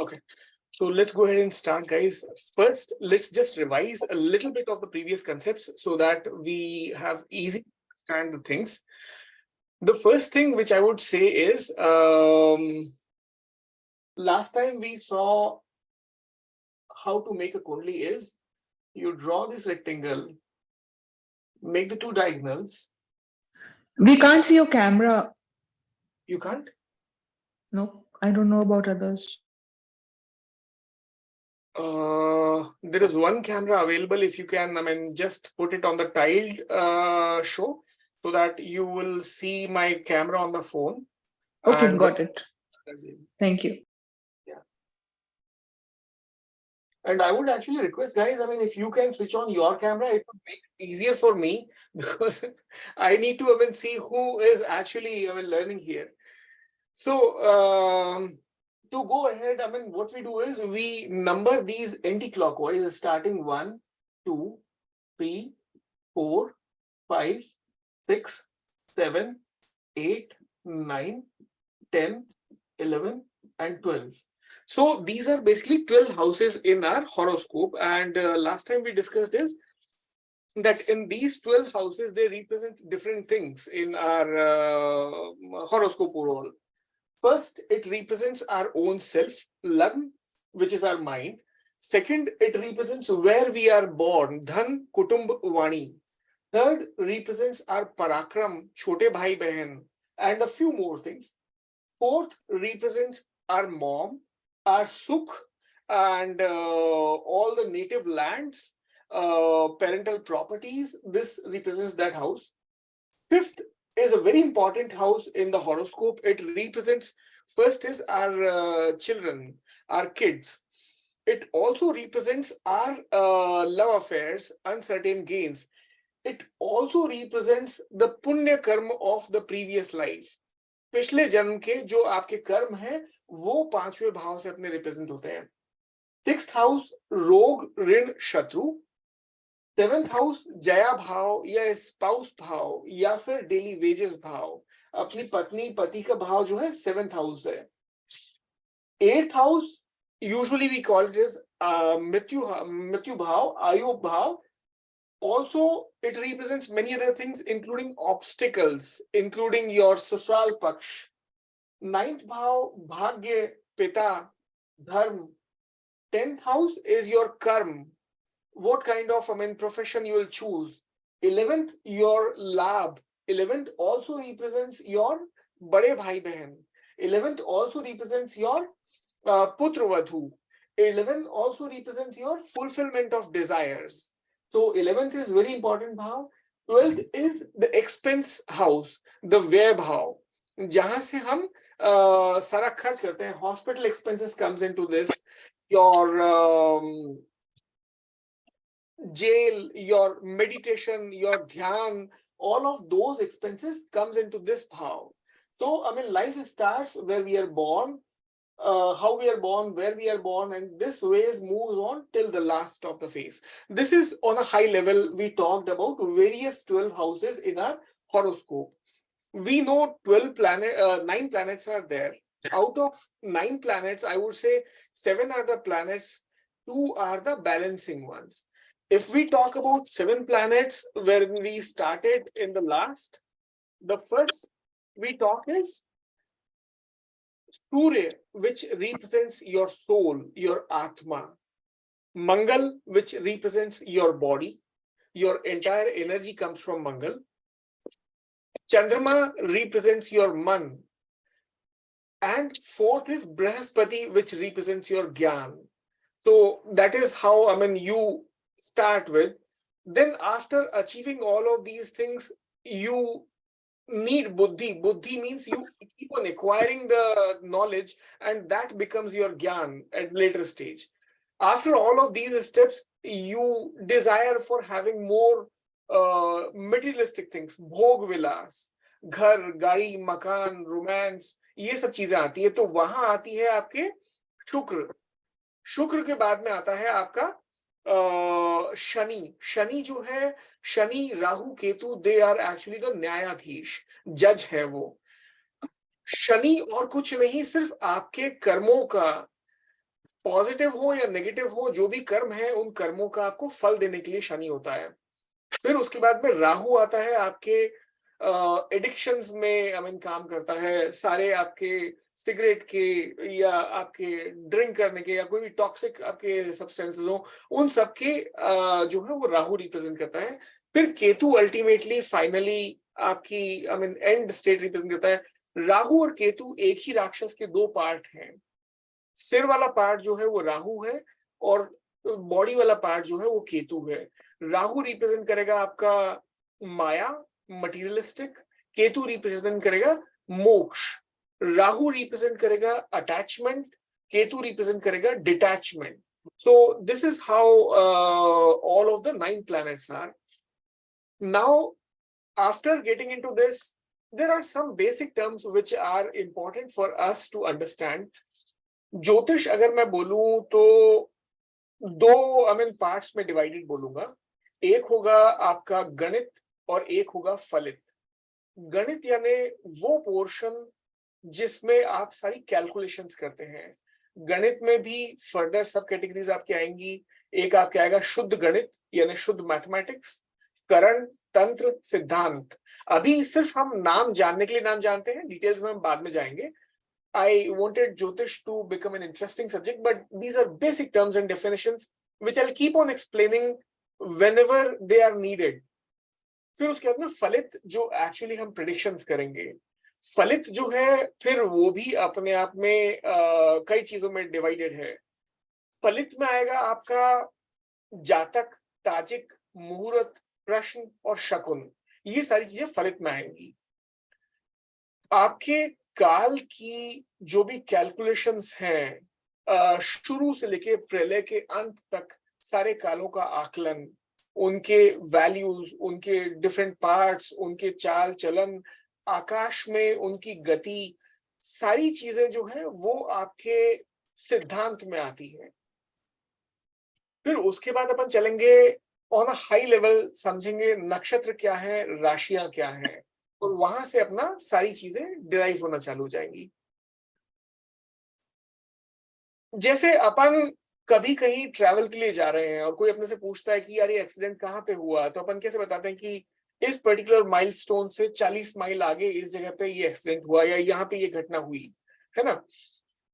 Okay, so let's go ahead and start, guys. First, let's just revise a little bit of the previous concepts so that we have easy to understand the things. The first thing which I would say is, last time we saw how to make a kundli is you draw this rectangle, make the two diagonals. We can't see your camera. You can't? No, I don't know about others. There is one camera available. If you can, I mean, just put it on the tiled show so that you will see my camera on the phone. Okay, And got it. Thank you. yeah. And I would actually request, guys, I mean, if you can switch on your camera, it would make it easier for me because I need to, I mean, see who is actually, I mean, learning here. So, to go ahead, I mean, what we do is we number these anti-clockwise, starting 1, 2, 3, 4, 5, 6, 7, 8, 9, 10, 11, and 12. So these are basically 12 houses in our horoscope. And last time we discussed is that in these 12 houses, they represent different things in our horoscope overall. First, it represents our own self, Lagn, which is our mind. Second, it represents where we are born, Dhan, Kutumb, Vani. Third, represents our Parakram, Chote Bhai Behan, and a few more things. Fourth, represents our mom, our Sukh, and all the native lands, parental properties. This represents that house. Fifth is a very important house in the horoscope. It represents, first is our children, our kids. It also represents our love affairs, uncertain gains. It also represents the punya karma of the previous life. पिछले जन्म के जो आपके कर्म हैं वो पांचवें भाव से अपने रिप्रेजेंट होते हैं. सिक्स्थ हाउस रोग ऋण शत्रु. सेवेंथ हाउस जया भाव या स्पाउस भाव या फिर डेली वेजेस भाव. अपनी पत्नी पति का भाव जो है सेवेंथ हाउस है. Eighth house usually we call it is मृत्यु भाव, आयु भाव. Also, it represents many other things, including obstacles, including your sasral paksh. Ninth bhav, bhagya, pita, dharma. 10th house is your karma. What kind of, I mean, profession you will choose. 11th, your labh. 11th also represents your bade bhai behan. 11th also represents your putra vadhu. 11th also represents your fulfillment of desires. So 11th is very important bhav. 12th is the expense house, the व्यय भाव, जहां से हम सारा खर्च करते हैं. Hospital expenses comes into this. Your jail, your meditation, your dhyan, all of those expenses comes into this bhav. So I mean, life starts where we are born, how we are born, where we are born, and this ways moves on till the last of the phase. This is on a high level. We talked about various 12 houses in our horoscope. We know 9 planets are there. Out of 9 planets, I would say 7 are the planets, 2 are the balancing ones. If we talk about 7 planets where we started in the last, the first we talk is Surya, which represents your soul, your Atma. Mangal, which represents your body. Your entire energy comes from Mangal. Chandrama represents your man. And fourth is Brahaspati, which represents your Gyan. So that is how, I mean, you start with. Then after achieving all of these things, you need buddhi. Buddhi means you keep on acquiring the knowledge, and that becomes your gyan at later stage. After all of these steps, you desire for having more materialistic things, bhog vilas, घर, गाड़ी, मकान, romance, ये सब चीजें आती है. तो वहां आती है आपके शुक्र. शुक्र के बाद में आता है आपका शनि. शनि जो है, Shani Rahu Ketu, they are actually the न्यायाधीश, जज है वो. शनि और कुछ नहीं, सिर्फ आपके कर्मों का पॉजिटिव हो या नेगेटिव हो, जो भी कर्म है उन कर्मों का आपको फल देने के लिए शनि होता है। फिर उसके बाद में राहु आता है, आपके एडिक्शंस में आई मीन काम करता है, सारे आपके सिगरेट के या आपके ड्रिंक करने के या कोई भी टॉक्सिक आपके सब्सटेंसेस हो, उन सब के जो है वो राहु रिप्रेजेंट करता है। फिर केतु अल्टीमेटली फाइनली आपकी I mean and state represent करता है। राहु और केतु एक ही राक्षस के दो पार्ट हैं। सिर वाला पार्ट जो है वो राहु है और बॉडी वाला पार्ट जो है वो केतु है। राहु रिप्रेजेंट करेगा आपका माया, मटीरियलिस्टिक। केतु रिप्रेजेंट करेगा मोक्ष। राहु रिप्रेजेंट करेगा अटैचमेंट, केतु रिप्रेजेंट करेगा detachment. So this is how all of the 9 planets are. Now, after getting into this, there are some basic terms which are important for us to understand. ज्योतिष अगर मैं बोलूं तो दो आई मीन पार्ट्स में divided बोलूंगा। एक होगा आपका गणित और एक होगा फलित। गणित यानी वो पोर्शन जिसमें आप सारी कैलकुलेशंस करते हैं। गणित में भी फर्दर सब कैटेगरीज आपकी आएंगी। एक आपके आएगा शुद्ध गणित यानी शुद्ध मैथमेटिक्स, करण, तंत्र, सिद्धांत। अभी सिर्फ हम नाम जानने के लिए नाम जानते हैं, डिटेल्स में हम बाद में जाएंगे। I wanted Jyotish to become an interesting subject, but these are basic terms and definitions which I'll keep on explaining whenever they are needed. फिर उसके बाद में फलित जो एक्चुअली हम प्रिडिक्शंस करेंगे। फलित जो है फिर वो भी अपने आप में कई चीजों में डिवाइडेड है। फलित में आएगा आपका जातक, ताजिक, मुहूर्त, प्रश्न और शकुन। ये सारी चीजें फलित में आएंगी। आपके काल की जो भी कैलकुलेशंस हैं, शुरू से लेके प्रलय के अंत तक सारे कालों का आकलन, उनके वैल्यूज, उनके डिफरेंट पार्ट्स, उनके चाल चलन, आकाश में उनकी गति, सारी चीजें जो है वो आपके सिद्धांत में आती है। फिर उसके बाद अपन चलेंगे ऑन अ हाई लेवल, समझेंगे नक्षत्र क्या है, राशियां क्या है, और वहां से अपना सारी चीजें डिराइव होना चालू हो जाएंगी। जैसे अपन कभी कहीं ट्रैवल के लिए जा रहे हैं और कोई अपने से पूछता है कि यार ये एक्सीडेंट कहाँ पे हुआ, तो अपन कैसे बताते हैं कि इस पर्टिकुलर माइलस्टोन से 40 माइल आगे इस जगह पे ये एक्सीडेंट हुआ या यहाँ पे ये घटना हुई, है ना।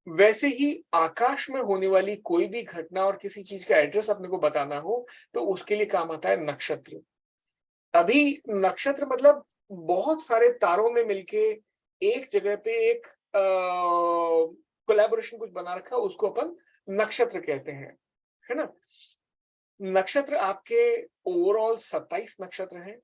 वैसे ही आकाश में होने वाली कोई भी घटना और किसी चीज का एड्रेस अपने को बताना हो तो उसके लिए काम आता है नक्षत्र। अभी नक्षत्र मतलब बहुत सारे तारों ने मिलके एक जगह पे एक कोलैबोरेशन कुछ बना रखा, उसको अपन नक्षत्र कहते हैं, है ना। नक्षत्र आपके ओवरऑल 27 नक्षत्र हैं।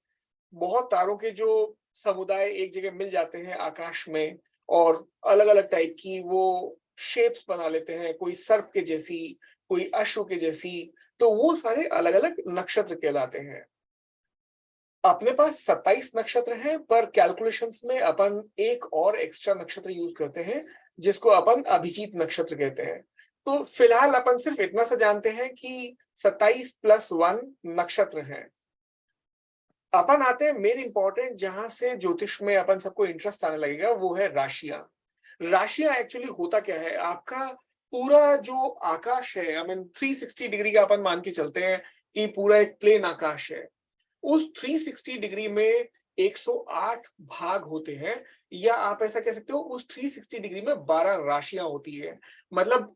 बहुत तारों के जो समुदाय एक जगह मिल जाते हैं आकाश में और अलग अलग टाइप की वो शेप्स बना लेते हैं, कोई सर्प के जैसी, कोई अश्व के जैसी, तो वो सारे अलग अलग नक्षत्र कहलाते हैं। अपने पास 27 नक्षत्र हैं, पर कैलकुलेशंस में अपन एक और एक्स्ट्रा नक्षत्र यूज करते हैं जिसको अपन अभिजीत नक्षत्र कहते हैं। तो फिलहाल अपन सिर्फ इतना सा जानते हैं कि 27 + 1 नक्षत्र हैं। अपन आते हैं मेन इंपॉर्टेंट, जहां से ज्योतिष में अपन सबको इंटरेस्ट आने लगेगा, वो है राशियां। राशियां एक्चुअली होता क्या है, आपका पूरा जो आकाश है, आई मीन 360 डिग्री का अपन मान के चलते हैं कि पूरा एक प्लेन आकाश है। उस 360 डिग्री में 108 भाग होते हैं, या आप ऐसा कह सकते हो उस 360 डिग्री में 12 राशियां होती है। मतलब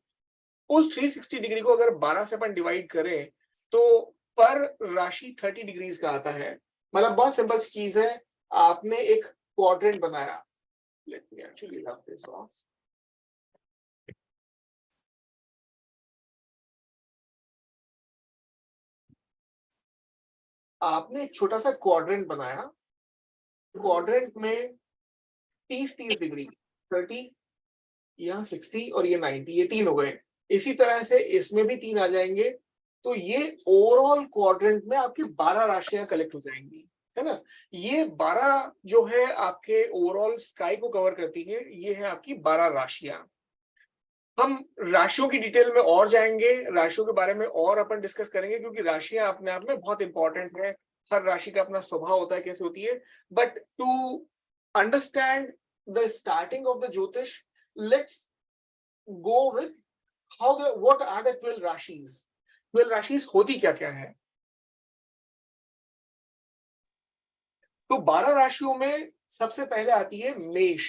उस 360 डिग्री को अगर 12 से अपन डिवाइड करें तो पर राशि 30 डिग्रीज का आता है। मतलब बहुत सिंपल चीज है, आपने एक क्वाड्रेंट बनाया। Let me actually rub this of. आपने एक छोटा सा क्वाड्रेंट बनाया, क्वाड्रेंट में 30 डिग्री, 30, यहाँ 60 और ये 90, ये 3 हो गए। इसी तरह से इसमें भी 3 आ जाएंगे, तो ये ओवरऑल क्वाड्रेंट में आपकी 12 राशियां कलेक्ट हो जाएंगी, है ना। ये 12 जो है आपके ओवरऑल स्काई को कवर करती है, ये है आपकी 12 राशियां। हम राशियों की डिटेल में और जाएंगे, राशियों के बारे में और अपन डिस्कस करेंगे, क्योंकि राशियां अपने आप में बहुत इंपॉर्टेंट है। हर राशि का अपना स्वभाव होता है, कैसे होती है। But to understand the starting of the jyotish, let's go with what are the 12 राशिज? 12 राशिज होती क्या क्या है? तो 12 राशियों में सबसे पहले आती है मेष,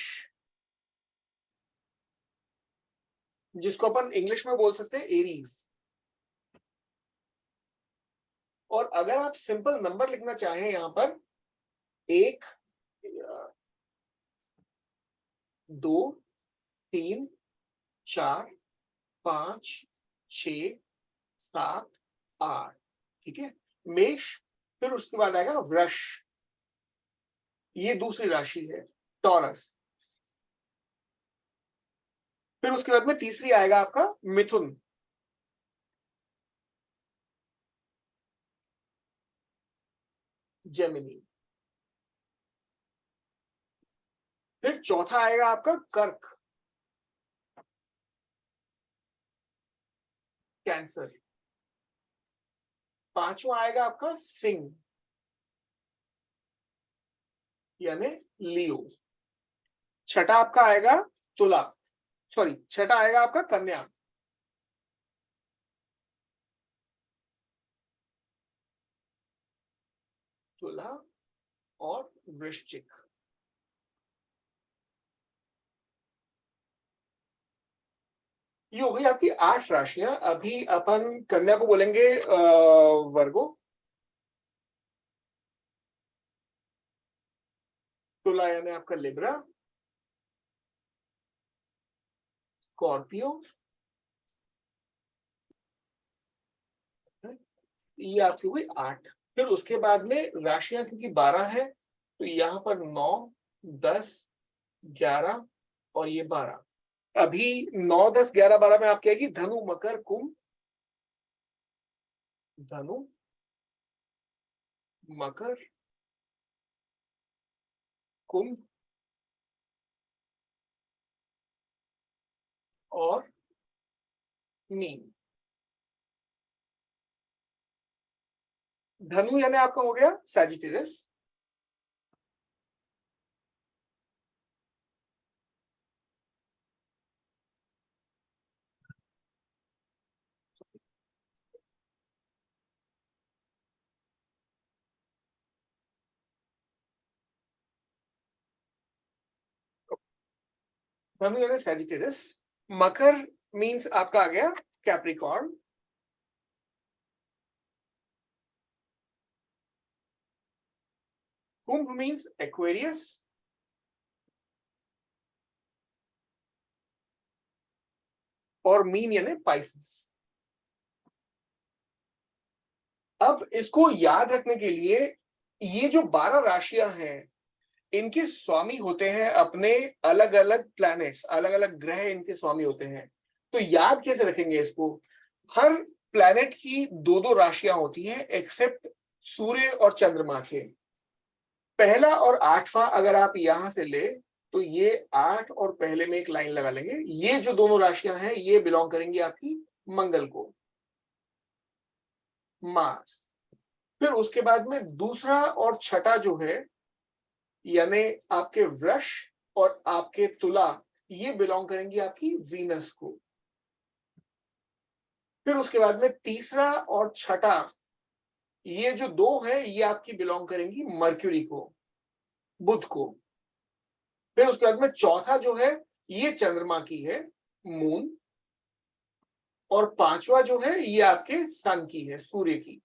जिसको अपन इंग्लिश में बोल सकते हैं एरीज। और अगर आप सिंपल नंबर लिखना चाहें यहां पर 1 2 3 4 5 6 7 8, ठीक है, मेष। फिर उसके बाद आएगा वृष, ये दूसरी राशि है, टॉरस। फिर उसके बाद में तीसरी आएगा आपका मिथुन, जेमिनी। फिर चौथा आएगा आपका कर्क, कैंसर। पांचवा आएगा आपका सिंह, यानी लियो। छठा आपका आएगा तुला, सॉरी, छठा आएगा आपका कन्या। तुला और वृश्चिक। ये हो गई आपकी 8 राशियां। अभी अपन कन्या को बोलेंगे वर्गो, तुला यानी आपका लिब्रा, स्कॉर्पियो, ये आपकी हुई 8। फिर उसके बाद में राशियां क्योंकि 12 है तो यहाँ पर 9 10 11 और ये 12। अभी 9 10 11 12 में आपकी आएगी धनु, मकर, कुंभ, धनु, मकर, कुंभ और मीन। धनु यानी आपका हो गया सैजिटेरियस, धनु यानी सैजिटेरियस। मकर मींस आपका आ गया कैप्रिकॉर्न, कुंभ मींस एक्वेरियस, और मीन यानी पाइसेस। अब इसको याद रखने के लिए ये जो 12 राशियां हैं इनके स्वामी होते हैं अपने अलग अलग प्लैनेट्स, अलग अलग ग्रह इनके स्वामी होते हैं। तो याद कैसे रखेंगे इसको? हर प्लैनेट की 2-2 राशियां होती हैं एक्सेप्ट सूर्य और चंद्रमा के। पहला और 8वां अगर आप यहां से ले तो ये 8 और पहले में एक लाइन लगा लेंगे। ये जो दोनों राशियां हैं ये बिलोंग करेंगी आपकी मंगल को, मार्स। फिर उसके बाद में दूसरा और छठा जो है यानी आपके वृष और आपके तुला, ये बिलोंग करेंगी आपकी वीनस को। फिर उसके बाद में तीसरा और छठा, ये जो 2 है ये आपकी बिलोंग करेंगी मर्क्यूरी को, बुध को। फिर उसके बाद में चौथा जो है ये चंद्रमा की है, मून। और 5वां जो है ये आपके सन की है, सूर्य की।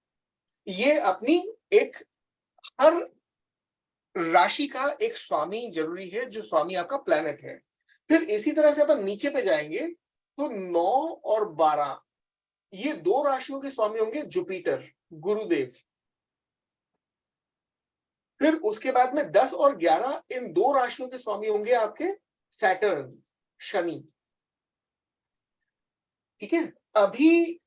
ये अपनी एक, हर राशि का एक स्वामी जरूरी है जो स्वामी आपका प्लैनेट है। फिर इसी तरह से अपन नीचे पे जाएंगे तो 9 और 12 ये 2 राशियों के स्वामी होंगे जुपिटर, गुरुदेव। फिर उसके बाद में 10 और 11 इन 2 राशियों के स्वामी होंगे आपके सैटर्न, शनि। ठीक है, अभी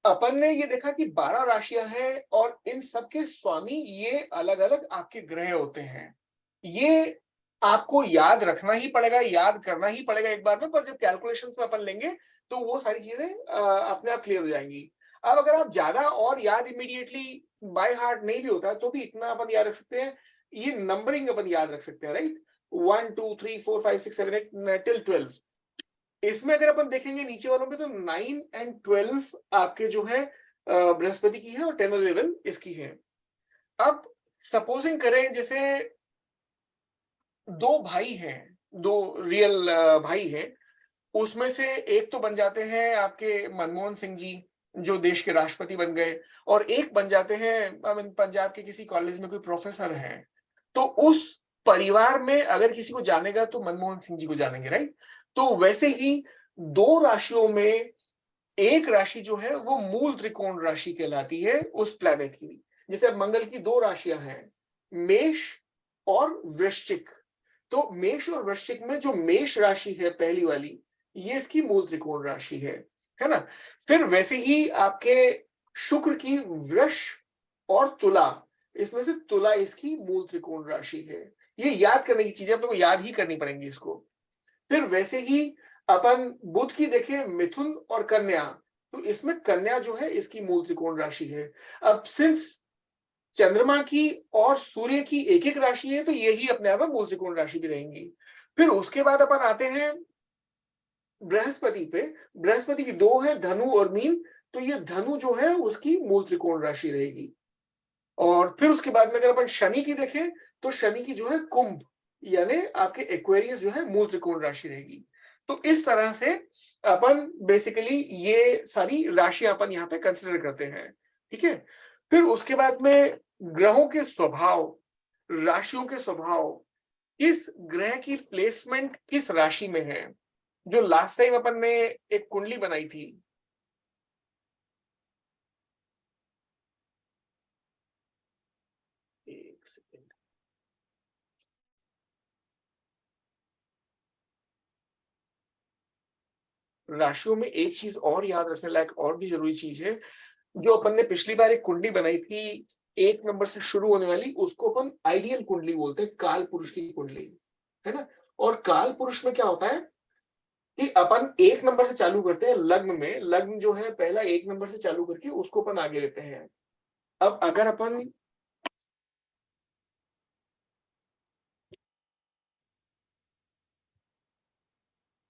अपन ने ये देखा कि 12 राशियां हैं और इन सबके स्वामी ये अलग अलग आपके ग्रह होते हैं। ये आपको याद रखना ही पड़ेगा, याद करना ही पड़ेगा एक बार में, पर जब कैलकुलेशंस में अपन लेंगे तो वो सारी चीजें अपने आप क्लियर हो जाएंगी। अब अगर आप ज्यादा और याद इमीडिएटली बाय हार्ट नहीं भी होता तो भी इतना अपन याद रख सकते हैं, ये नंबरिंग अपन याद रख सकते हैं, राइट। 1 2 3 4 5 6 7 8 टिल 12, इसमें अगर अपन देखेंगे नीचे वालों में तो 9 और 12 आपके जो है बृहस्पति की है और 10 और 11 इसकी है। अब सपोजिंग करें जैसे दो भाई हैं, दो रियल भाई हैं, उसमें से एक तो बन जाते हैं आपके मनमोहन सिंह जी जो देश के राष्ट्रपति बन गए, और एक बन जाते हैं पंजाब के किसी कॉलेज में कोई प्रोफेसर है। तो उस परिवार में अगर किसी को जानेगा तो मनमोहन सिंह जी को जानेंगे, राइट। तो वैसे ही दो राशियों में एक राशि जो है वो मूल त्रिकोण राशि कहलाती है उस प्लैनेट की। जैसे अब मंगल की दो राशियां हैं, मेष और वृश्चिक। तो मेष और वृश्चिक में जो मेष राशि है पहली वाली, ये इसकी मूल त्रिकोण राशि है ना। फिर वैसे ही आपके शुक्र की वृष और तुला, इसमें से तुला इसकी मूल त्रिकोण राशि है। ये याद करने की चीजें आप लोगों को याद ही करनी पड़ेंगी इसको। फिर वैसे ही अपन बुध की देखें मिथुन और कन्या, तो इसमें कन्या जो है इसकी मूल त्रिकोण राशि है। अब सिंस चंद्रमा की और सूर्य की एक एक राशि है तो यही अपने आप में मूल त्रिकोण राशि भी रहेंगी। फिर उसके बाद अपन आते हैं बृहस्पति पे। बृहस्पति की दो है धनु और मीन, तो ये धनु जो है उसकी मूल त्रिकोण राशि रहेगी। और फिर उसके बाद में अगर अपन शनि की देखें तो शनि की जो है कुंभ यानी आपके एक्वेरियस जो है मूल त्रिकोण राशि रहेगी। तो इस तरह से अपन बेसिकली ये सारी राशियां अपन यहाँ पे कंसिडर करते हैं, ठीक है। फिर उसके बाद में ग्रहों के स्वभाव, राशियों के स्वभाव, किस ग्रह की प्लेसमेंट किस राशि में है। जो लास्ट टाइम अपन ने एक कुंडली बनाई थी, एक सेकेंड, राशियों में एक चीज और याद रखने लायक और भी जरूरी चीज है। जो अपन ने पिछली बार एक कुंडली बनाई थी 1 नंबर से शुरू होने वाली, उसको अपन आइडियल कुंडली बोलते हैं, काल पुरुष की कुंडली, है ना। और काल पुरुष में क्या होता है कि अपन 1 नंबर से चालू करते हैं लग्न में, लग्न जो है पहला 1 नंबर से चालू करके उसको अपन आगे लेते हैं। अब अगर अपन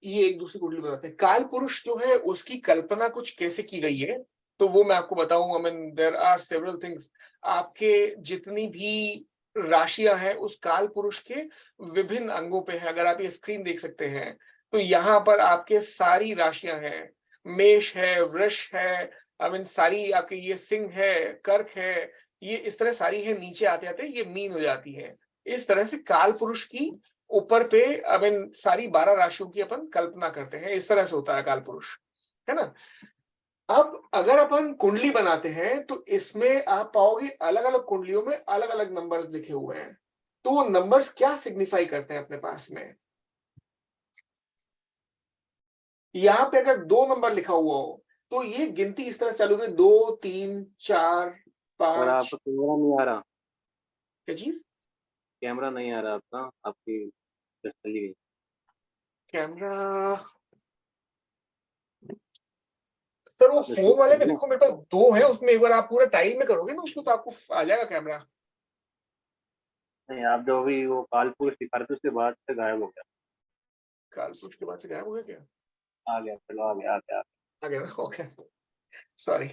ये एक दूसरी कुंडली बनाते हैं, काल पुरुष जो है उसकी कल्पना कुछ कैसे की गई है तो वो मैं आपको बताऊं। I mean there are several things. आपके जितनी भी राशियां हैं उस काल पुरुष के विभिन्न अंगों पे है। अगर आप ये स्क्रीन देख सकते हैं तो यहाँ पर आपके सारी राशियां हैं, मेष है, वृष है, आई मीन सारी आपके ये सिंह है, कर्क है, ये इस तरह सारी है। नीचे आते आते ये मीन हो जाती है। इस तरह से काल पुरुष की ऊपर पे अब इन सारी 12 राशियों की अपन कल्पना करते हैं। इस तरह से होता है काल पुरुष, है ना। अब अगर अपन कुंडली बनाते हैं तो इसमें आप पाओगे अलग अलग कुंडलियों में अलग अलग नंबर्स लिखे हुए हैं। तो वो नंबर्स क्या सिग्निफाई करते हैं अपने पास में। यहाँ पे अगर 2 नंबर लिखा हुआ हो तो ये गिनती इस तरह चालू है, 2 3 4 और 5। आपका कैमरा नहीं आ रहा, क्या चीज? कैमरा नहीं आ रहा आपका, आपकी चली गई। कैमरा सर वो आपने फोन शूट वाले किया में ना? देखो मेरे पास 2 है, उसमें एक बार आप पूरा टाइम में करोगे ना उसको तो आपको आ जाएगा कैमरा। नहीं, आप जो अभी वो काल पुरुष दिखा रहे थे उसके बाद से गायब हो गया। काल पुरुष के बाद से गायब हो गया क्या? आ गया, चलो आ गया, आ गया। आ गया, ओके सॉरी।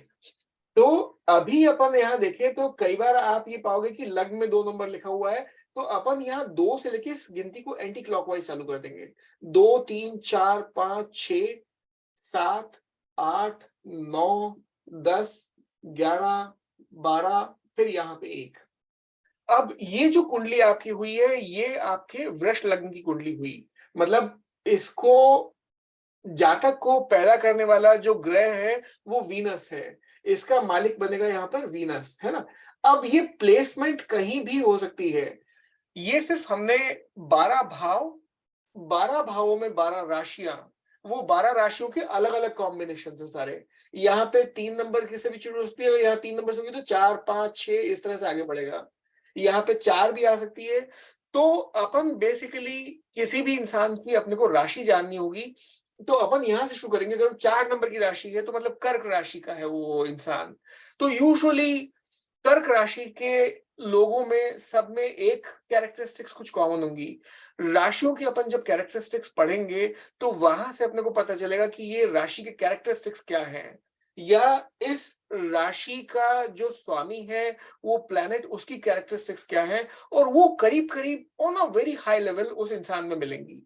तो अभी अपन यहाँ देखें तो कई बार आप ये पाओगे कि लग्न में 2 नंबर लिखा हुआ है, तो अपन यहाँ 2 से लेके इस गिनती को एंटी क्लॉकवाइज चालू कर देंगे। 2 3 4 5 6 7 8 9 10 11 12, फिर यहाँ पे 1। अब ये जो कुंडली आपकी हुई है ये आपके वृष लग्न की कुंडली हुई। मतलब इसको जातक को पैदा करने वाला जो ग्रह है वो वीनस है, इसका मालिक बनेगा यहाँ पर वीनस, है ना। अब ये प्लेसमेंट कहीं भी हो सकती है। ये सिर्फ हमने 12 भाव, 12 भावों में 12 राशियां, वो 12 राशियों के अलग अलग कॉम्बिनेशन है सारे। यहाँ पे 3 नंबर किसी भी शुरू हो सकती है, और यहाँ 3 नंबर से होगी तो 4 5 6 इस तरह से आगे बढ़ेगा। यहाँ पे 4 भी आ सकती है। तो अपन बेसिकली किसी भी इंसान की अपने को राशि जाननी होगी तो अपन यहां से शुरू करेंगे। अगर 4 नंबर की राशि है तो मतलब कर्क राशि का है वो इंसान, तो यूजुअली कर्क राशि के लोगों में सब में एक कैरेक्टरिस्टिक्स कुछ कॉमन होंगी। राशियों की अपन जब कैरेक्टरिस्टिक्स पढ़ेंगे तो वहां से अपने को पता चलेगा कि ये राशि के कैरेक्टरिस्टिक्स क्या हैं, या इस राशि का जो स्वामी है वो प्लैनेट उसकी कैरेक्टरिस्टिक्स क्या है, और वो करीब करीब on a very high level उस इंसान में मिलेंगी।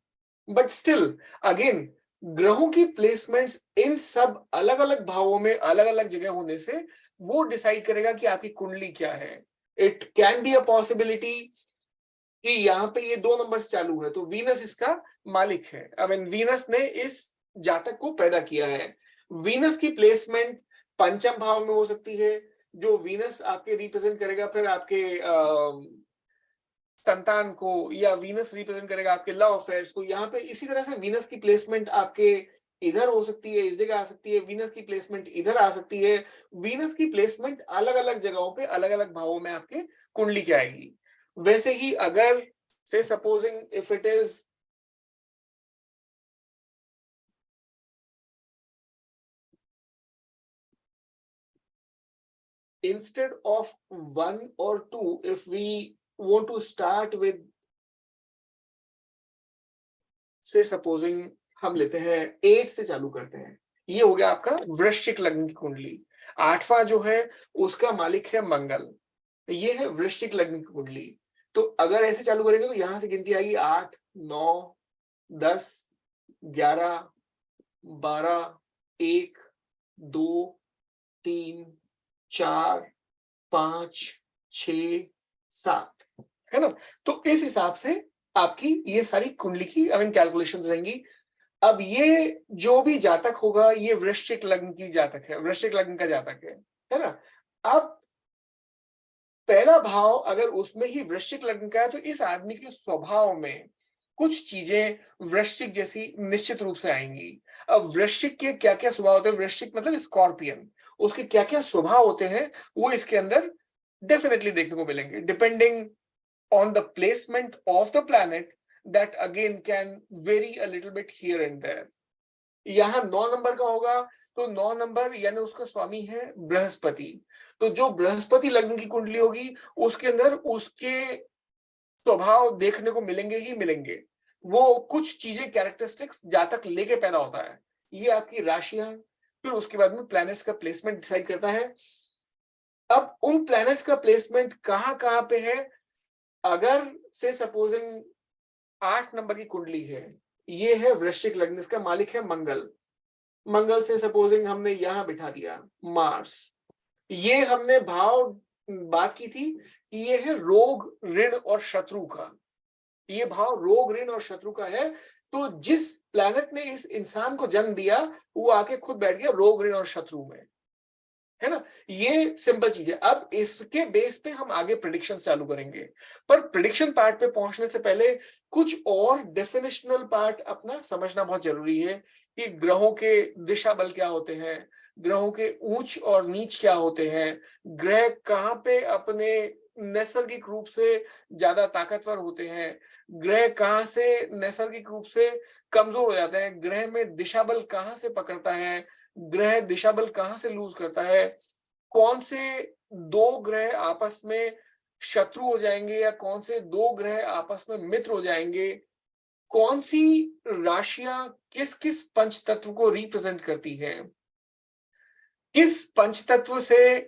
बट स्टिल अगेन ग्रहों की प्लेसमेंट्स इन सब अलग अलग भावों में अलग अलग जगह होने से वो डिसाइड करेगा कि आपकी कुंडली क्या है। It can be a possibility कि यहाँ पे ये 2 नंबर्स चालू है तो वीनस इसका मालिक है। आई मीन वीनस ने इस जातक को पैदा किया है। वीनस की प्लेसमेंट पंचम भाव में हो सकती है, जो वीनस आपके रिप्रेजेंट करेगा फिर आपके संतान को, या वीनस रिप्रेजेंट करेगा आपके लव अफेयर्स को। यहाँ पे इसी तरह से वीनस की प्लेसमेंट आपके इधर हो सकती है, इस जगह आ सकती है, वीनस की प्लेसमेंट इधर आ सकती है। वीनस की प्लेसमेंट अलग अलग जगहों पे अलग अलग भावों में आपके कुंडली की आएगी। वैसे ही अगर से supposing if it is instead of 1 or 2, if we want to start with से सपोजिंग हम लेते हैं 8 से चालू करते हैं। ये हो गया आपका वृश्चिक लग्न की कुंडली। 8वां जो है उसका मालिक है मंगल। ये है वृश्चिक लग्न की कुंडली। तो अगर ऐसे चालू करेंगे तो यहां से गिनती आएगी 8, 9, 10, 11, 12, 1, 2, 3, 4, 5, 6, 7, है ना। तो इस हिसाब से आपकी ये सारी कुंडली की आई मीन कैलकुलेशंस रहेंगी। अब ये जो भी जातक होगा ये वृश्चिक लग्न की जातक है, वृश्चिक लग्न का जातक है ना। अब पहला भाव अगर उसमें ही वृश्चिक लग्न का है तो इस आदमी के स्वभाव में कुछ चीजें वृश्चिक जैसी निश्चित रूप से आएंगी। अब वृश्चिक के क्या क्या स्वभाव होते हैं, वृश्चिक मतलब स्कॉर्पियन, उसके क्या क्या स्वभाव होते हैं वो इसके अंदर डेफिनेटली देखने को मिलेंगे, depending on the placement of the planet that again can vary a little bit here and there. यहां 9 नंबर का होगा तो 9 नंबर यानी उसका स्वामी है बृहस्पति। तो जो बृहस्पति लग्न की कुंडली होगी उसके अंदर उसके स्वभाव देखने को मिलेंगे ही मिलेंगे। वो कुछ चीजें कैरेक्टरिस्टिक्स जातक लेके पैदा होता है। ये आपकी राशियां, फिर उसके बाद में प्लैनेट्स का प्लेसमेंट डिसाइड करता है। अब उन प्लैनेट्स का प्लेसमेंट कहां पे है, अगर से सपोजिंग 8 नंबर की कुंडली है, ये है वृश्चिक लग्न, इसका मालिक है मंगल। मंगल से सपोजिंग हमने यहां बिठा दिया मार्स। ये हमने भाव बात की थी कि ये है रोग ऋण और शत्रु का, ये भाव रोग ऋण और शत्रु का है। तो जिस प्लैनेट ने इस इंसान को जन्म दिया वो आके खुद बैठ गया रोग ऋण और शत्रु में, है ना। ये सिंपल चीज है। अब इसके बेस पे हम आगे प्रिडिक्शन चालू करेंगे, पर प्रिडिक्शन पार्ट पे पहुंचने से पहले कुछ और डेफिनेशनल पार्ट अपना समझना बहुत जरूरी है कि ग्रहों के दिशा बल क्या होते हैं, ग्रहों के ऊंच और नीच क्या होते हैं, ग्रह कहाँ पे अपने नैसर्गिक रूप से ज्यादा ताकतवर होते हैं, ग्रह कहाँ से नैसर्गिक रूप से कमजोर हो जाते हैं, ग्रह में दिशा बल कहाँ से पकड़ता है, ग्रह दिशा बल कहां से लूज करता है, कौन से 2 ग्रह आपस में शत्रु हो जाएंगे या कौन से 2 ग्रह आपस में मित्र हो जाएंगे, कौन सी राशियां किस किस पंच तत्व को रिप्रेजेंट करती हैं, किस पंच तत्व से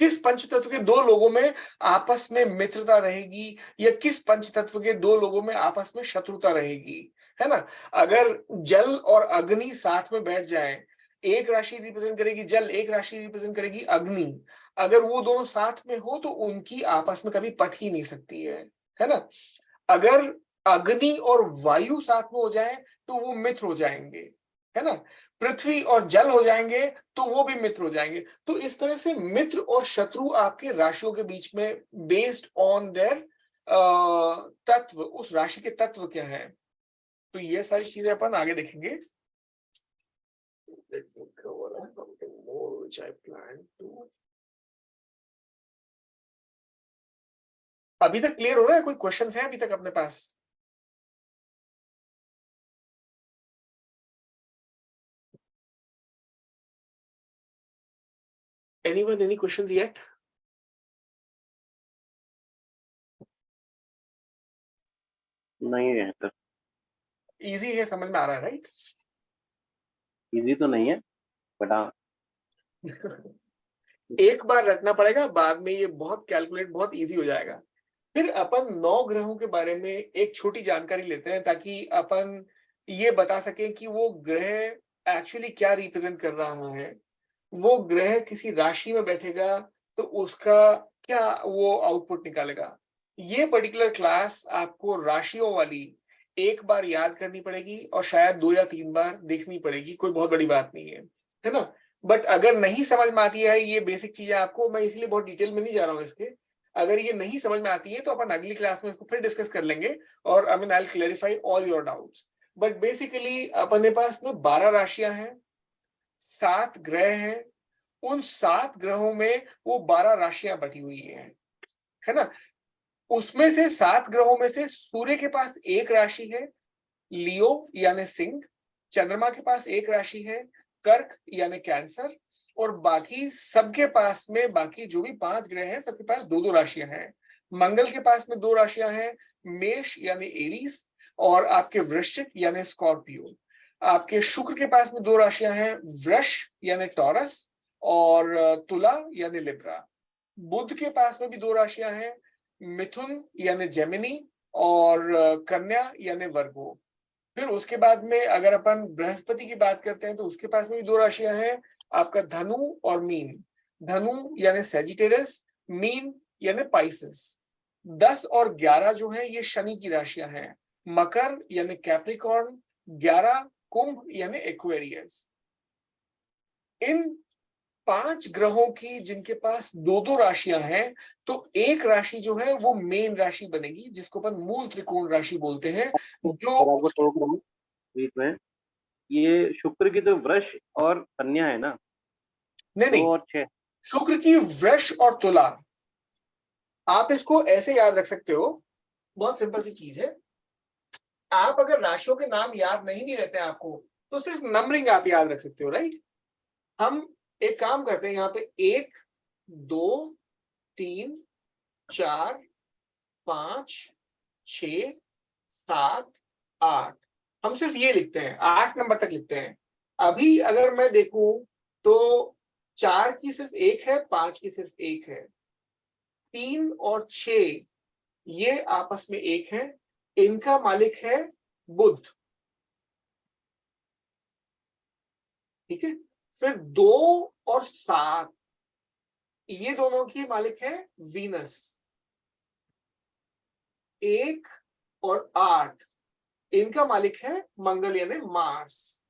किस पंच तत्व के 2 लोगों में आपस में मित्रता रहेगी या किस पंच तत्व के 2 लोगों में आपस में शत्रुता रहेगी, है ना। अगर जल और अग्नि साथ में बैठ जाएं, एक राशि रिप्रेजेंट करेगी जल, एक राशि रिप्रेजेंट करेगी अग्नि, अगर वो दोनों साथ में हो तो उनकी आपस में कभी पट ही नहीं सकती है ना। अगर अग्नि और वायु साथ में हो जाए तो वो मित्र हो जाएंगे, है ना। पृथ्वी और जल हो जाएंगे तो वो भी मित्र हो जाएंगे। तो इस तरह से मित्र और शत्रु आपके राशियों के बीच में बेस्ड ऑन देयर तत्व, उस राशि के तत्व क्या है। तो ये सारी चीजें अपन आगे देखेंगे। अभी तक क्लियर हो रहा है, कोई क्वेश्चंस हैं अभी तक अपने पास? Anyone, any questions yet? नहीं है सर, इजी है, समझ में आ रहा है राइट? इजी तो नहीं है, बट हाँ एक बार रटना पड़ेगा, बाद में ये बहुत कैलकुलेट बहुत इजी हो जाएगा। फिर अपन 9 ग्रहों के बारे में एक छोटी जानकारी लेते हैं, ताकि अपन ये बता सकें कि वो ग्रह एक्चुअली क्या रिप्रेजेंट कर रहा है। वो ग्रह किसी राशि में बैठेगा तो उसका क्या वो आउटपुट निकालेगा। ये पर्टिकुलर क्लास आपको राशियों वाली एक बार याद करनी पड़ेगी और शायद 2 या 3 बार देखनी पड़ेगी, कोई बहुत बड़ी बात नहीं है ना। बट अगर नहीं समझ में आती है ये बेसिक चीजें आपको, मैं इसलिए बहुत डिटेल में नहीं जा रहा हूँ इसके, अगर ये नहीं समझ में आती है तो अपन अगली क्लास में इसको फिर डिस्कस कर लेंगे और I mean I will clarify all your doubts. But basically अपने पास में 12 राशियां हैं, 7 ग्रह हैं, उन 7 ग्रहों में वो 12 राशियां बटी हुई है ना। उसमें से 7 ग्रहों में से सूर्य के पास एक राशि है लियो यानी सिंह, चंद्रमा के पास एक राशि है कर्क यानी कैंसर, और बाकी सबके पास में बाकी जो भी 5 ग्रह हैं सबके पास 2-2 राशियां हैं। मंगल के पास में 2 राशियां हैं, मेष यानी एरीज और आपके वृश्चिक यानी स्कॉर्पियो। आपके शुक्र के पास में 2 राशियां हैं, वृष यानी टॉरस और तुला यानी लिब्रा। बुध के पास में भी 2 राशियां हैं, मिथुन यानी जेमिनी और कन्या यानी वर्गो। फिर उसके बाद में अगर अपन बृहस्पति की बात करते हैं तो उसके पास में भी 2 राशियां हैं, आपका धनु और मीन। धनु यानी सेजिटेरियस, मीन यानी पाइसेस। 10 और 11 जो है ये शनि की राशियां हैं, मकर यानी कैप्रिकॉर्न, 11 कुंभ यानी एक्वेरियस। इन 5 ग्रहों की जिनके पास 2-2 राशियां हैं, तो एक राशि जो है वो मेन राशि बनेगी जिसको अपन मूल त्रिकोण राशि बोलते हैं। जो सर आपको टोक रहा हूँ बीच में, ये शुक्र की तो वृष और कन्या है ना, नहीं 2 नहीं, और 6। शुक्र की वृष और तुला। आप इसको ऐसे याद रख सकते हो, बहुत सिंपल सी चीज है। आप अगर राशियों के नाम याद नहीं भी रहते हैं आपको, तो सिर्फ नंबरिंग आप याद रख सकते हो राइट। हम एक काम करते हैं, यहाँ पे 1 2 3 4 5 6 7 8, हम सिर्फ ये लिखते हैं, 8 नंबर तक लिखते हैं। अभी अगर मैं देखूं तो 4 की सिर्फ 1 है, 5 की सिर्फ 1 है, 3 और 6 ये आपस में 1 है, इनका मालिक है बुध, ठीक है। फिर 2 और 7 ये दोनों की मालिक है वीनस। 1 और 8 इनका मालिक है मंगल यानी मार्स।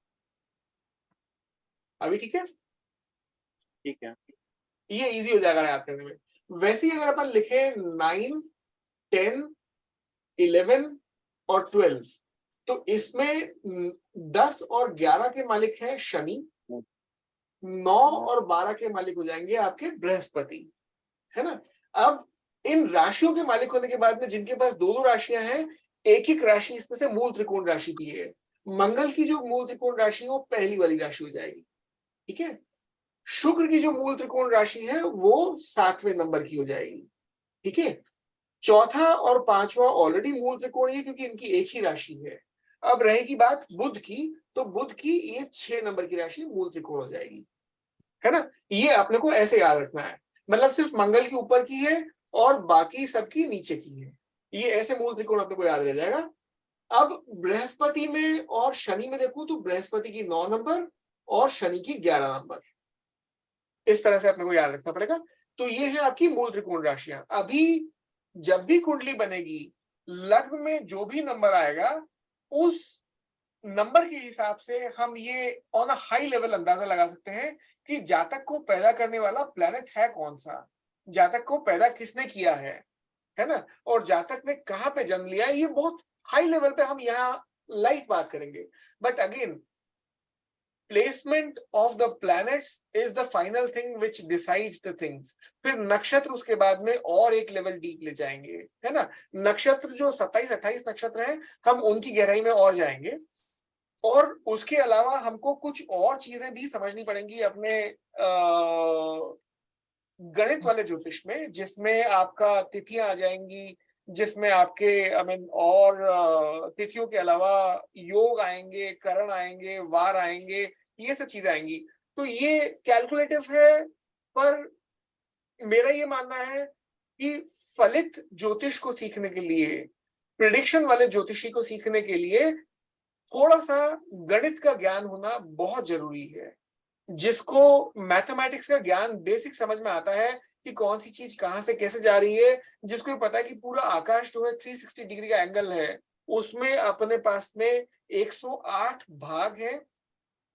अभी ठीक है, ठीक है, ये इजी हो जाएगा याद करने में। वैसे ही अगर अपन लिखे 9 10 11 और 12, तो इसमें 10 और 11 के मालिक है शनि, 9 और 12 के मालिक हो जाएंगे आपके बृहस्पति, है ना। अब इन राशियों के मालिक होने के बाद में जिनके पास 2-2 राशियां हैं, एक एक राशि इसमें से मूल त्रिकोण राशि भी है। मंगल की जो मूल त्रिकोण राशि है वो पहली वाली राशि हो जाएगी, ठीक है। शुक्र की जो मूल त्रिकोण राशि है वो 7वें नंबर की हो जाएगी, ठीक है। चौथा और 5वां ऑलरेडी मूल त्रिकोण है क्योंकि इनकी एक ही राशि है। अब रहेगी बात बुध की, तो बुध की ये 6 नंबर की राशि मूल त्रिकोण हो जाएगी, है ना। ये अपने को ऐसे याद रखना है, मतलब सिर्फ मंगल की ऊपर की है और बाकी सबकी नीचे की है, ये ऐसे मूल त्रिकोण अपने को याद रह जाएगा। अब बृहस्पति में और शनि में देखूं तो बृहस्पति की 9 नंबर और शनि की 11 नंबर, इस तरह से अपने को याद रखना पड़ेगा। तो ये है आपकी मूल त्रिकोण राशियां। अभी जब भी कुंडली बनेगी, लग्न में जो भी नंबर आएगा उस नंबर के हिसाब से हम ये ऑन अ हाई लेवल अंदाजा लगा सकते हैं कि जातक को पैदा करने वाला प्लेनेट है कौन सा, जातक को पैदा किसने किया है ना, और जातक ने कहां पे जन्म लिया है। ये बहुत हाई लेवल पे हम यहाँ लाइट बात करेंगे, but again placement of the planets is the final thing which decides the things. फिर नक्षत्र उसके बाद में और एक लेवल डीप ले जाएंगे, है ना। नक्षत्र जो 27-28 नक्षत्र हैं, हम उनकी गहराई में और जाएंगे, और उसके अलावा हमको कुछ और चीजें भी समझनी पड़ेंगी अपने गणित वाले ज्योतिष में, जिसमें आपका तिथियां आ जाएंगी, जिसमें आपके आई मीन और तिथियों के अलावा योग आएंगे, करण आएंगे, वार आएंगे, ये सब चीजें आएंगी। तो ये कैलकुलेटिव है, पर मेरा ये मानना है कि फलित ज्योतिष को सीखने के लिए, प्रिडिक्शन वाले ज्योतिषी को सीखने के लिए थोड़ा सा गणित का ज्ञान होना बहुत जरूरी है। जिसको मैथमेटिक्स का ज्ञान बेसिक समझ में आता है कि कौन सी चीज कहां से कैसे जा रही है, जिसको ये पता है कि पूरा आकाश जो है 360 डिग्री का एंगल है, उसमें अपने पास में 108 भाग है,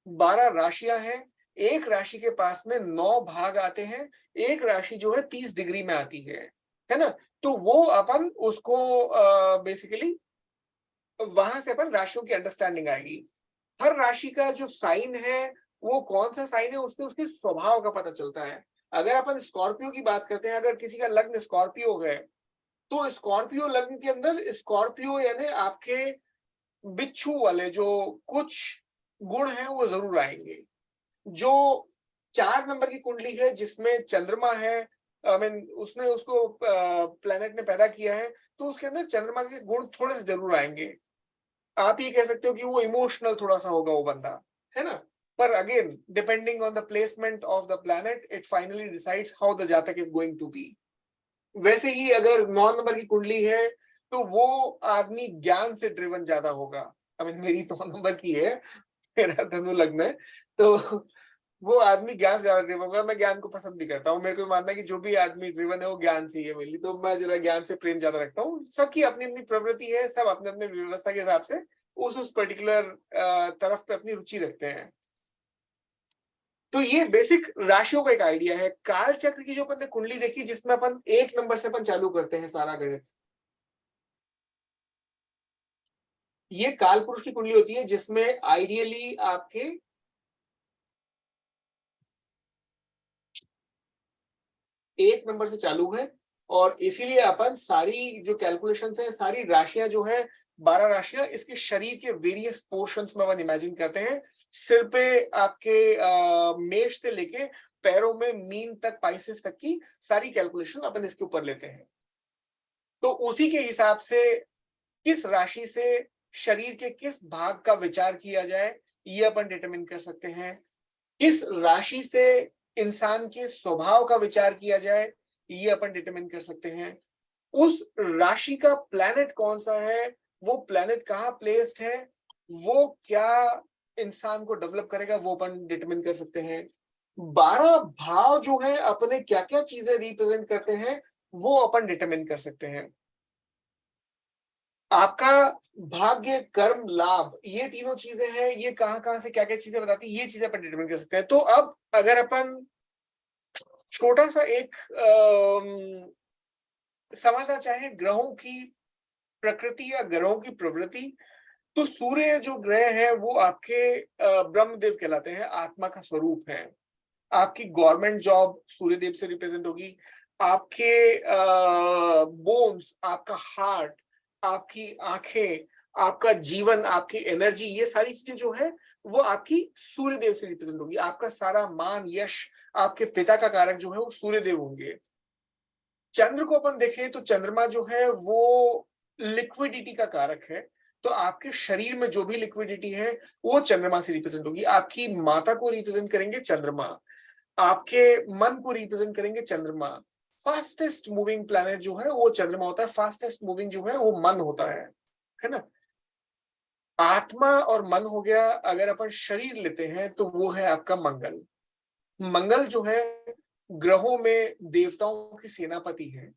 12 राशियां हैं, एक राशि के पास में 9 भाग आते हैं, एक राशि जो है 30 डिग्री में आती है ना। तो वो अपन उसको बेसिकली वहां से अपन राशियों की अंडरस्टैंडिंग आएगी। हर राशि का जो साइन है वो कौन सा साइन है, उससे उसके स्वभाव का पता चलता है। अगर अपन स्कॉर्पियो की बात करते हैं, अगर किसी का लग्न स्कॉर्पियो है, तो स्कॉर्पियो लग्न के अंदर स्कॉर्पियो यानी आपके बिच्छू वाले जो कुछ गुण हैं वो जरूर आएंगे। जो 4 नंबर की कुंडली है जिसमें चंद्रमा है, आई मीन उसने उसको प्लेनेट ने पैदा किया है, तो उसके अंदर चंद्रमा के गुण थोड़े से जरूर आएंगे। आप ये कह सकते हो कि वो इमोशनल थोड़ा सा होगा वो बंदा, है ना। पर again depending on the placement of the planet, it finally decides how the जातक इज गोइंग टू बी। वैसे ही अगर 9 नंबर की कुंडली है तो वो आदमी ज्ञान से ड्रिवन ज्यादा होगा। आई मीन मेरी 9 नंबर की है, मेरा धनु लग्न है, तो वो आदमी ज्ञान से ज्यादा ड्रिवन होगा। मैं ज्ञान को पसंद भी करता हूँ, मेरे को मानना है कि जो भी आदमी ड्रिवन है वो ज्ञान से ही है मेनली, तो मैं जरा ज्ञान से प्रेम ज्यादा रखता हूँ। सबकी अपनी अपनी प्रवृत्ति है, सब अपने अपने व्यवस्था के हिसाब से उस पर्टिकुलर तरफ पे अपनी रुचि रखते हैं। तो ये बेसिक राशियों का एक आइडिया है। काल चक्र की जो अपन ने कुंडली देखी, जिसमें अपन 1 नंबर से अपन चालू करते हैं सारा गणित, ये काल पुरुष की कुंडली होती है, जिसमें आइडियली आपके 1 नंबर से चालू है, और इसीलिए अपन सारी जो कैलकुलेशंस है, सारी राशियां जो है 12 राशियां, इसके शरीर के वेरियस पोर्शंस में अपन इमेजिन करते हैं। सिर पे आपके मेष से लेके पैरों में मीन तक, पाइसेस तक की सारी कैलकुलेशन अपन इसके ऊपर लेते हैं। तो उसी के हिसाब से किस राशि से शरीर के किस भाग का विचार किया जाए, ये अपन डिटरमिन कर सकते हैं। किस राशि से इंसान के स्वभाव का विचार किया जाए, ये अपन डिटरमिन कर सकते हैं। उस राशि का प्लैनेट कौन सा है, वो प्लैनेट कहाँ प्लेस्ड है, वो क्या इंसान को डेवलप करेगा, वो अपन डिटरमिन कर सकते हैं। 12 भाव जो है अपने क्या क्या चीजें रिप्रेजेंट करते हैं, वो अपन डिटरमिन कर सकते हैं। आपका भाग्य, कर्म, लाभ, ये तीनों चीजें हैं, ये कहां कहां से क्या क्या चीजें बताती है, ये चीजें अपन डिटरमिन कर सकते हैं। तो अब अगर अपन छोटा सा एक समझना चाहे ग्रहों की प्रकृति या ग्रहों की प्रवृत्ति, तो सूर्य जो ग्रह है वो आपके ब्रह्मदेव कहलाते हैं, आत्मा का स्वरूप है। आपकी गवर्नमेंट जॉब सूर्यदेव से रिप्रेजेंट होगी। आपके बोन्स, आपका हार्ट, आपकी आंखें, आपका जीवन, आपकी एनर्जी, ये सारी चीजें जो है वो आपकी सूर्यदेव से रिप्रेजेंट होगी। आपका सारा मान, यश, आपके पिता का कारक जो है वो सूर्यदेव होंगे। चंद्र को अपन देखें तो चंद्रमा जो है वो लिक्विडिटी का कारक है। तो आपके शरीर में जो भी लिक्विडिटी है वो चंद्रमा से रिप्रेजेंट होगी। आपकी माता को रिप्रेजेंट करेंगे चंद्रमा, आपके मन को रिप्रेजेंट करेंगे चंद्रमा। फास्टेस्ट मूविंग प्लैनेट जो है वो चंद्रमा होता है, फास्टेस्ट मूविंग जो है वो मन होता है ना। आत्मा और मन हो गया। अगर अपन शरीर लेते हैं तो वो है आपका मंगल। मंगल जो है ग्रहों में देवताओं की सेनापति है,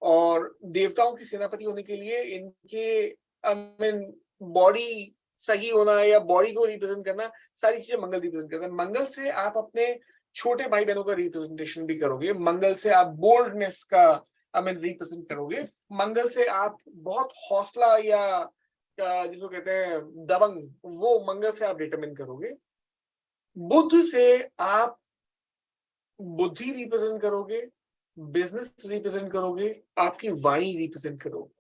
और देवताओं की सेनापति होने के लिए इनके बॉडी सही होना या बॉडी को रिप्रेजेंट करना, सारी चीजें मंगल रिप्रेजेंट करता है। मंगल से आप अपने छोटे भाई बहनों का रिप्रेजेंटेशन भी करोगे, मंगल से आप बोल्डनेस का रिप्रेजेंट करोगे, मंगल से आप बहुत हौसला या जिसको कहते हैं दबंग, वो मंगल से आप डिटरमिन करोगे। बुध से आप बुद्धि रिप्रेजेंट करोगे, बिजनेस रिप्रेजेंट करोगे, आपकी वाणी रिप्रेजेंट करोगे,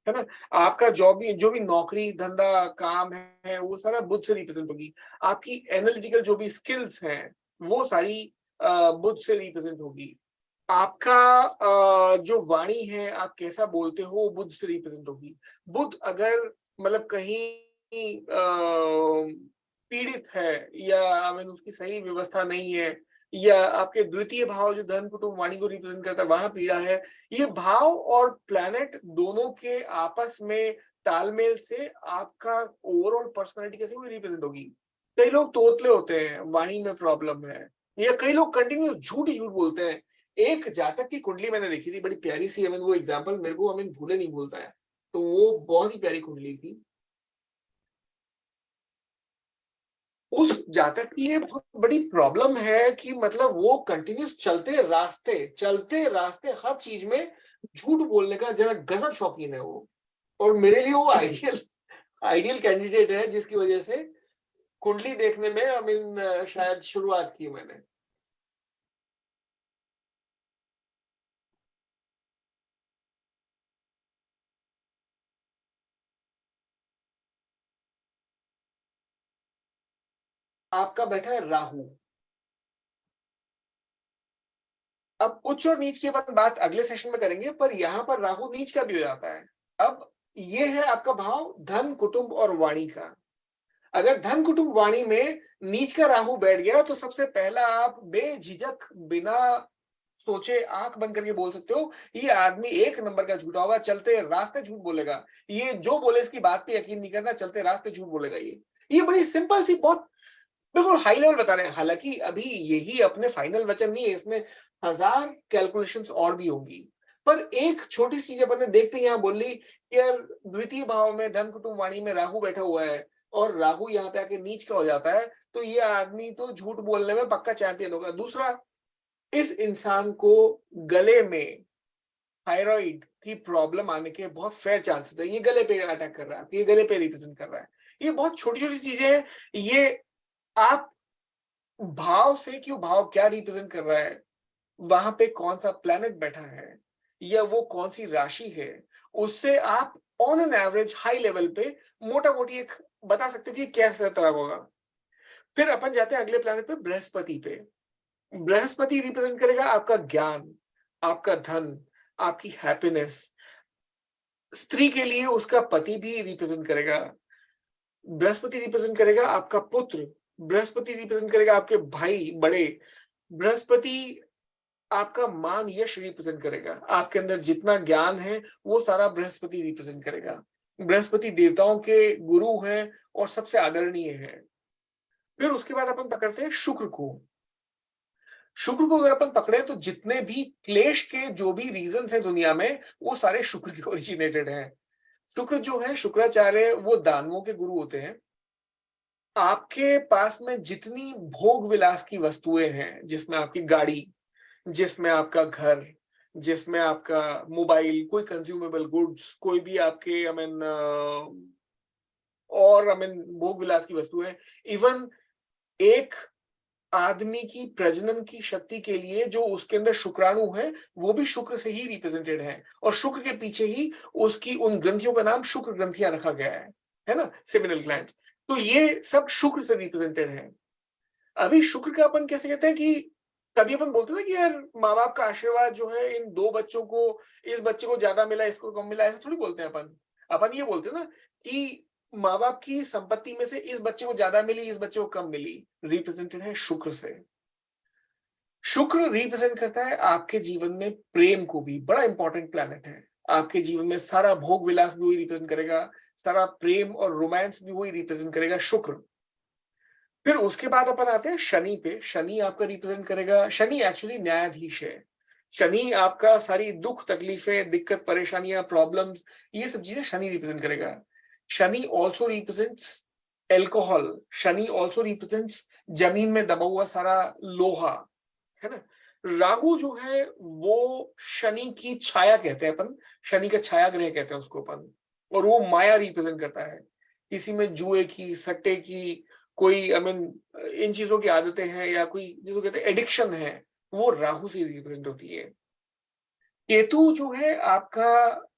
है ना। आपका जो भी नौकरी धंधा काम है वो सारा बुध से रिप्रेजेंट होगी। आपकी एनालिटिकल जो भी स्किल्स हैं वो सारी बुध से रिप्रेजेंट होगी। आपका जो वाणी है, आप कैसा बोलते हो, बुध से रिप्रेजेंट होगी। बुध अगर मतलब कहीं पीड़ित है या आई मीन उसकी सही व्यवस्था नहीं है, या आपके द्वितीय भाव जो धन कुटुंब वाणी को रिप्रेजेंट करता है वहां पीड़ा है, ये भाव और प्लैनेट दोनों के आपस में तालमेल से आपका ओवरऑल पर्सनालिटी कैसे हुई रिप्रेजेंट होगी। कई लोग तोतले होते हैं, वाणी में प्रॉब्लम है, या कई लोग कंटिन्यू झूठ ही झूठ बोलते हैं। एक जातक की कुंडली मैंने देखी थी, बड़ी प्यारी सी, वो एग्जांपल मेरे को भूले नहीं भूलता है। तो वो बहुत ही प्यारी कुंडली थी। उस जातक की ये बहुत बड़ी प्रॉब्लम है कि मतलब वो कंटिन्यूस चलते रास्ते हर चीज में झूठ बोलने का जरा गजब शौकीन है वो। और मेरे लिए वो आइडियल कैंडिडेट है, जिसकी वजह से कुंडली देखने में शायद शुरुआत की मैंने। आपका बैठा है राहु। अब उच्च और नीच की अपन बात अगले सेशन में करेंगे, पर यहां पर राहु नीच का भी हो जाता है। अब ये है आपका भाव धन कुटुंब और वाणी का। अगर धन कुटुंब वाणी में नीच का राहु बैठ गया तो सबसे पहला आप बेझिझक बिना सोचे आंख बंद करके बोल सकते हो, ये आदमी एक नंबर का झूठा होगा, चलते रास्ते झूठ बोलेगा। ये जो बोले इसकी बात पे यकीन नहीं करना, चलते रास्ते झूठ बोलेगा। ये बड़ी सिंपल सी, बहुत बिल्कुल हाई लेवल बता रहे हैं। हालांकि अभी यही अपने फाइनल वचन नहीं है, इसमें हजार कैलकुलेशंस और भी होंगी। पर एक छोटी सी चीज अपन ने देखते ही यहाँ बोल ली कि यार द्वितीय भाव में धन कुटुंब वाणी में राहु बैठा हुआ है और राहु यहाँ पे आके नीच का हो जाता है, तो ये आदमी तो झूठ बोलने में पक्का चैंपियन होगा। दूसरा, इस इंसान को गले में थायराइड की प्रॉब्लम आने के बहुत फेयर चांसेस है। ये गले पे अटैक कर रहा है, ये गले पे रिप्रेजेंट कर रहा है। ये बहुत छोटी छोटी चीजें हैं। ये आप भाव से क्यों, भाव क्या रिप्रेजेंट कर रहा है, वहां पे कौन सा प्लैनेट बैठा है, या वो कौन सी राशि है, उससे आप on an average high level पे मोटा मोटी एक बता सकते हो कि कैसा तरह होगा। फिर अपन जाते हैं अगले प्लैनेट पे, बृहस्पति पे। बृहस्पति रिप्रेजेंट करेगा आपका ज्ञान, आपका धन, आपकी हैप्पीनेस। स्त्री के लिए उसका पति भी रिप्रेजेंट करेगा। बृहस्पति रिप्रेजेंट करेगा आपका पुत्र। बृहस्पति रिप्रेजेंट करेगा आपके भाई बड़े। बृहस्पति आपका मान यश रिप्रेजेंट करेगा। आपके अंदर जितना ज्ञान है वो सारा बृहस्पति रिप्रेजेंट करेगा। बृहस्पति देवताओं के गुरु हैं और सबसे आदरणीय है। फिर उसके बाद अपन पकड़ते हैं शुक्र को। शुक्र को अगर अपन पकड़े तो जितने भी क्लेश के जो भी रीजंस है दुनिया में, वो सारे शुक्र के ओरिजिनेटेड हैं। शुक्र जो है, शुक्राचार्य, वो दानवों के गुरु होते हैं। आपके पास में जितनी भोग विलास की वस्तुएं हैं, जिसमें आपकी गाड़ी, जिसमें आपका घर, जिसमें आपका मोबाइल, कोई कंज्यूमेबल गुड्स, कोई भी आपके और भोग विलास की वस्तुएं, इवन एक आदमी की प्रजनन की शक्ति के लिए जो उसके अंदर शुक्राणु है, वो भी शुक्र से ही रिप्रेजेंटेड है। और शुक्र के पीछे ही उसकी उन ग्रंथियों का नाम शुक्र ग्रंथियां रखा गया है ना, सेमिनल ग्लैंड्स। तो ये सब शुक्र से रिप्रेजेंटेड है। अभी शुक्र का अपन कैसे कहते हैं कि कभी अपन बोलते हैं ना कि यार माँ बाप का आशीर्वाद जो है इन दो बच्चों को, इस बच्चे को ज्यादा मिला, इसको कम मिला, ऐसा थोड़ी बोलते हैं अपन। अपन ये बोलते हैं ना कि माँ बाप की संपत्ति में से इस बच्चे को ज्यादा मिली, इस बच्चे को कम मिली। रिप्रेजेंटेड है शुक्र से। शुक्र रिप्रेजेंट करता है आपके जीवन में प्रेम को भी, बड़ा इंपॉर्टेंट प्लैनेट है। आपके जीवन में सारा भोग विलास भी वही रिप्रेजेंट करेगा, सारा प्रेम और रोमांस भी वही रिप्रेजेंट करेगा, शुक्र। फिर उसके बाद अपन आते हैं शनि पे। शनि आपका रिप्रेजेंट करेगा, शनि एक्चुअली न्यायाधीश है। शनि आपका सारी दुख तकलीफें, दिक्कत परेशानियां, प्रॉब्लम्स, ये सब चीजें शनि रिप्रेजेंट करेगा। Shani also represents alcohol. Shani also represents जमीन में दबा हुआ सारा लोहा, है ना। राहु जो है वो शनि की छाया कहते हैं अपन, शनि का छाया ग्रह कहते हैं उसको अपन। और वो माया रिप्रेजेंट करता है। किसी में जुए की, सट्टे की, कोई इन चीजों की आदतें हैं, या कोई जिसको कहते हैं एडिक्शन है, वो राहु से रिप्रेजेंट होती है। केतु जो है आपका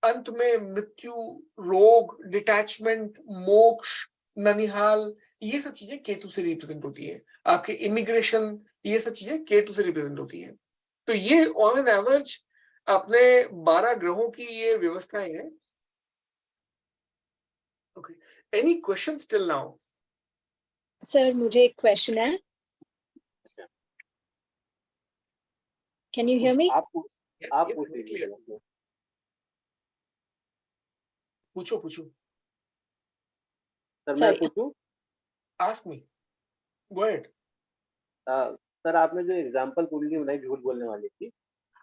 अंत में मृत्यु, रोग, डिटैचमेंट, मोक्ष, ननिहाल, ये सब चीजें केतु से रिप्रेजेंट होती है। आपके इमिग्रेशन, ये सब चीजें केतु से रिप्रेजेंट होती है। तो ये ऑन एन एवरेज अपने 12 ग्रहों की ये व्यवस्थाएं है। Okay, any questions till now? Sir मुझे एक क्वेश्चन है, कैन यू हियर मी? आप yes, पूछ very लीजिए। clear. पूछो पूछो, सर मैं Sorry. पूछूं? ask me, go ahead. Sir आपने जो एग्जांपल कुंडली बनाई झूठ बोलने वाली थी,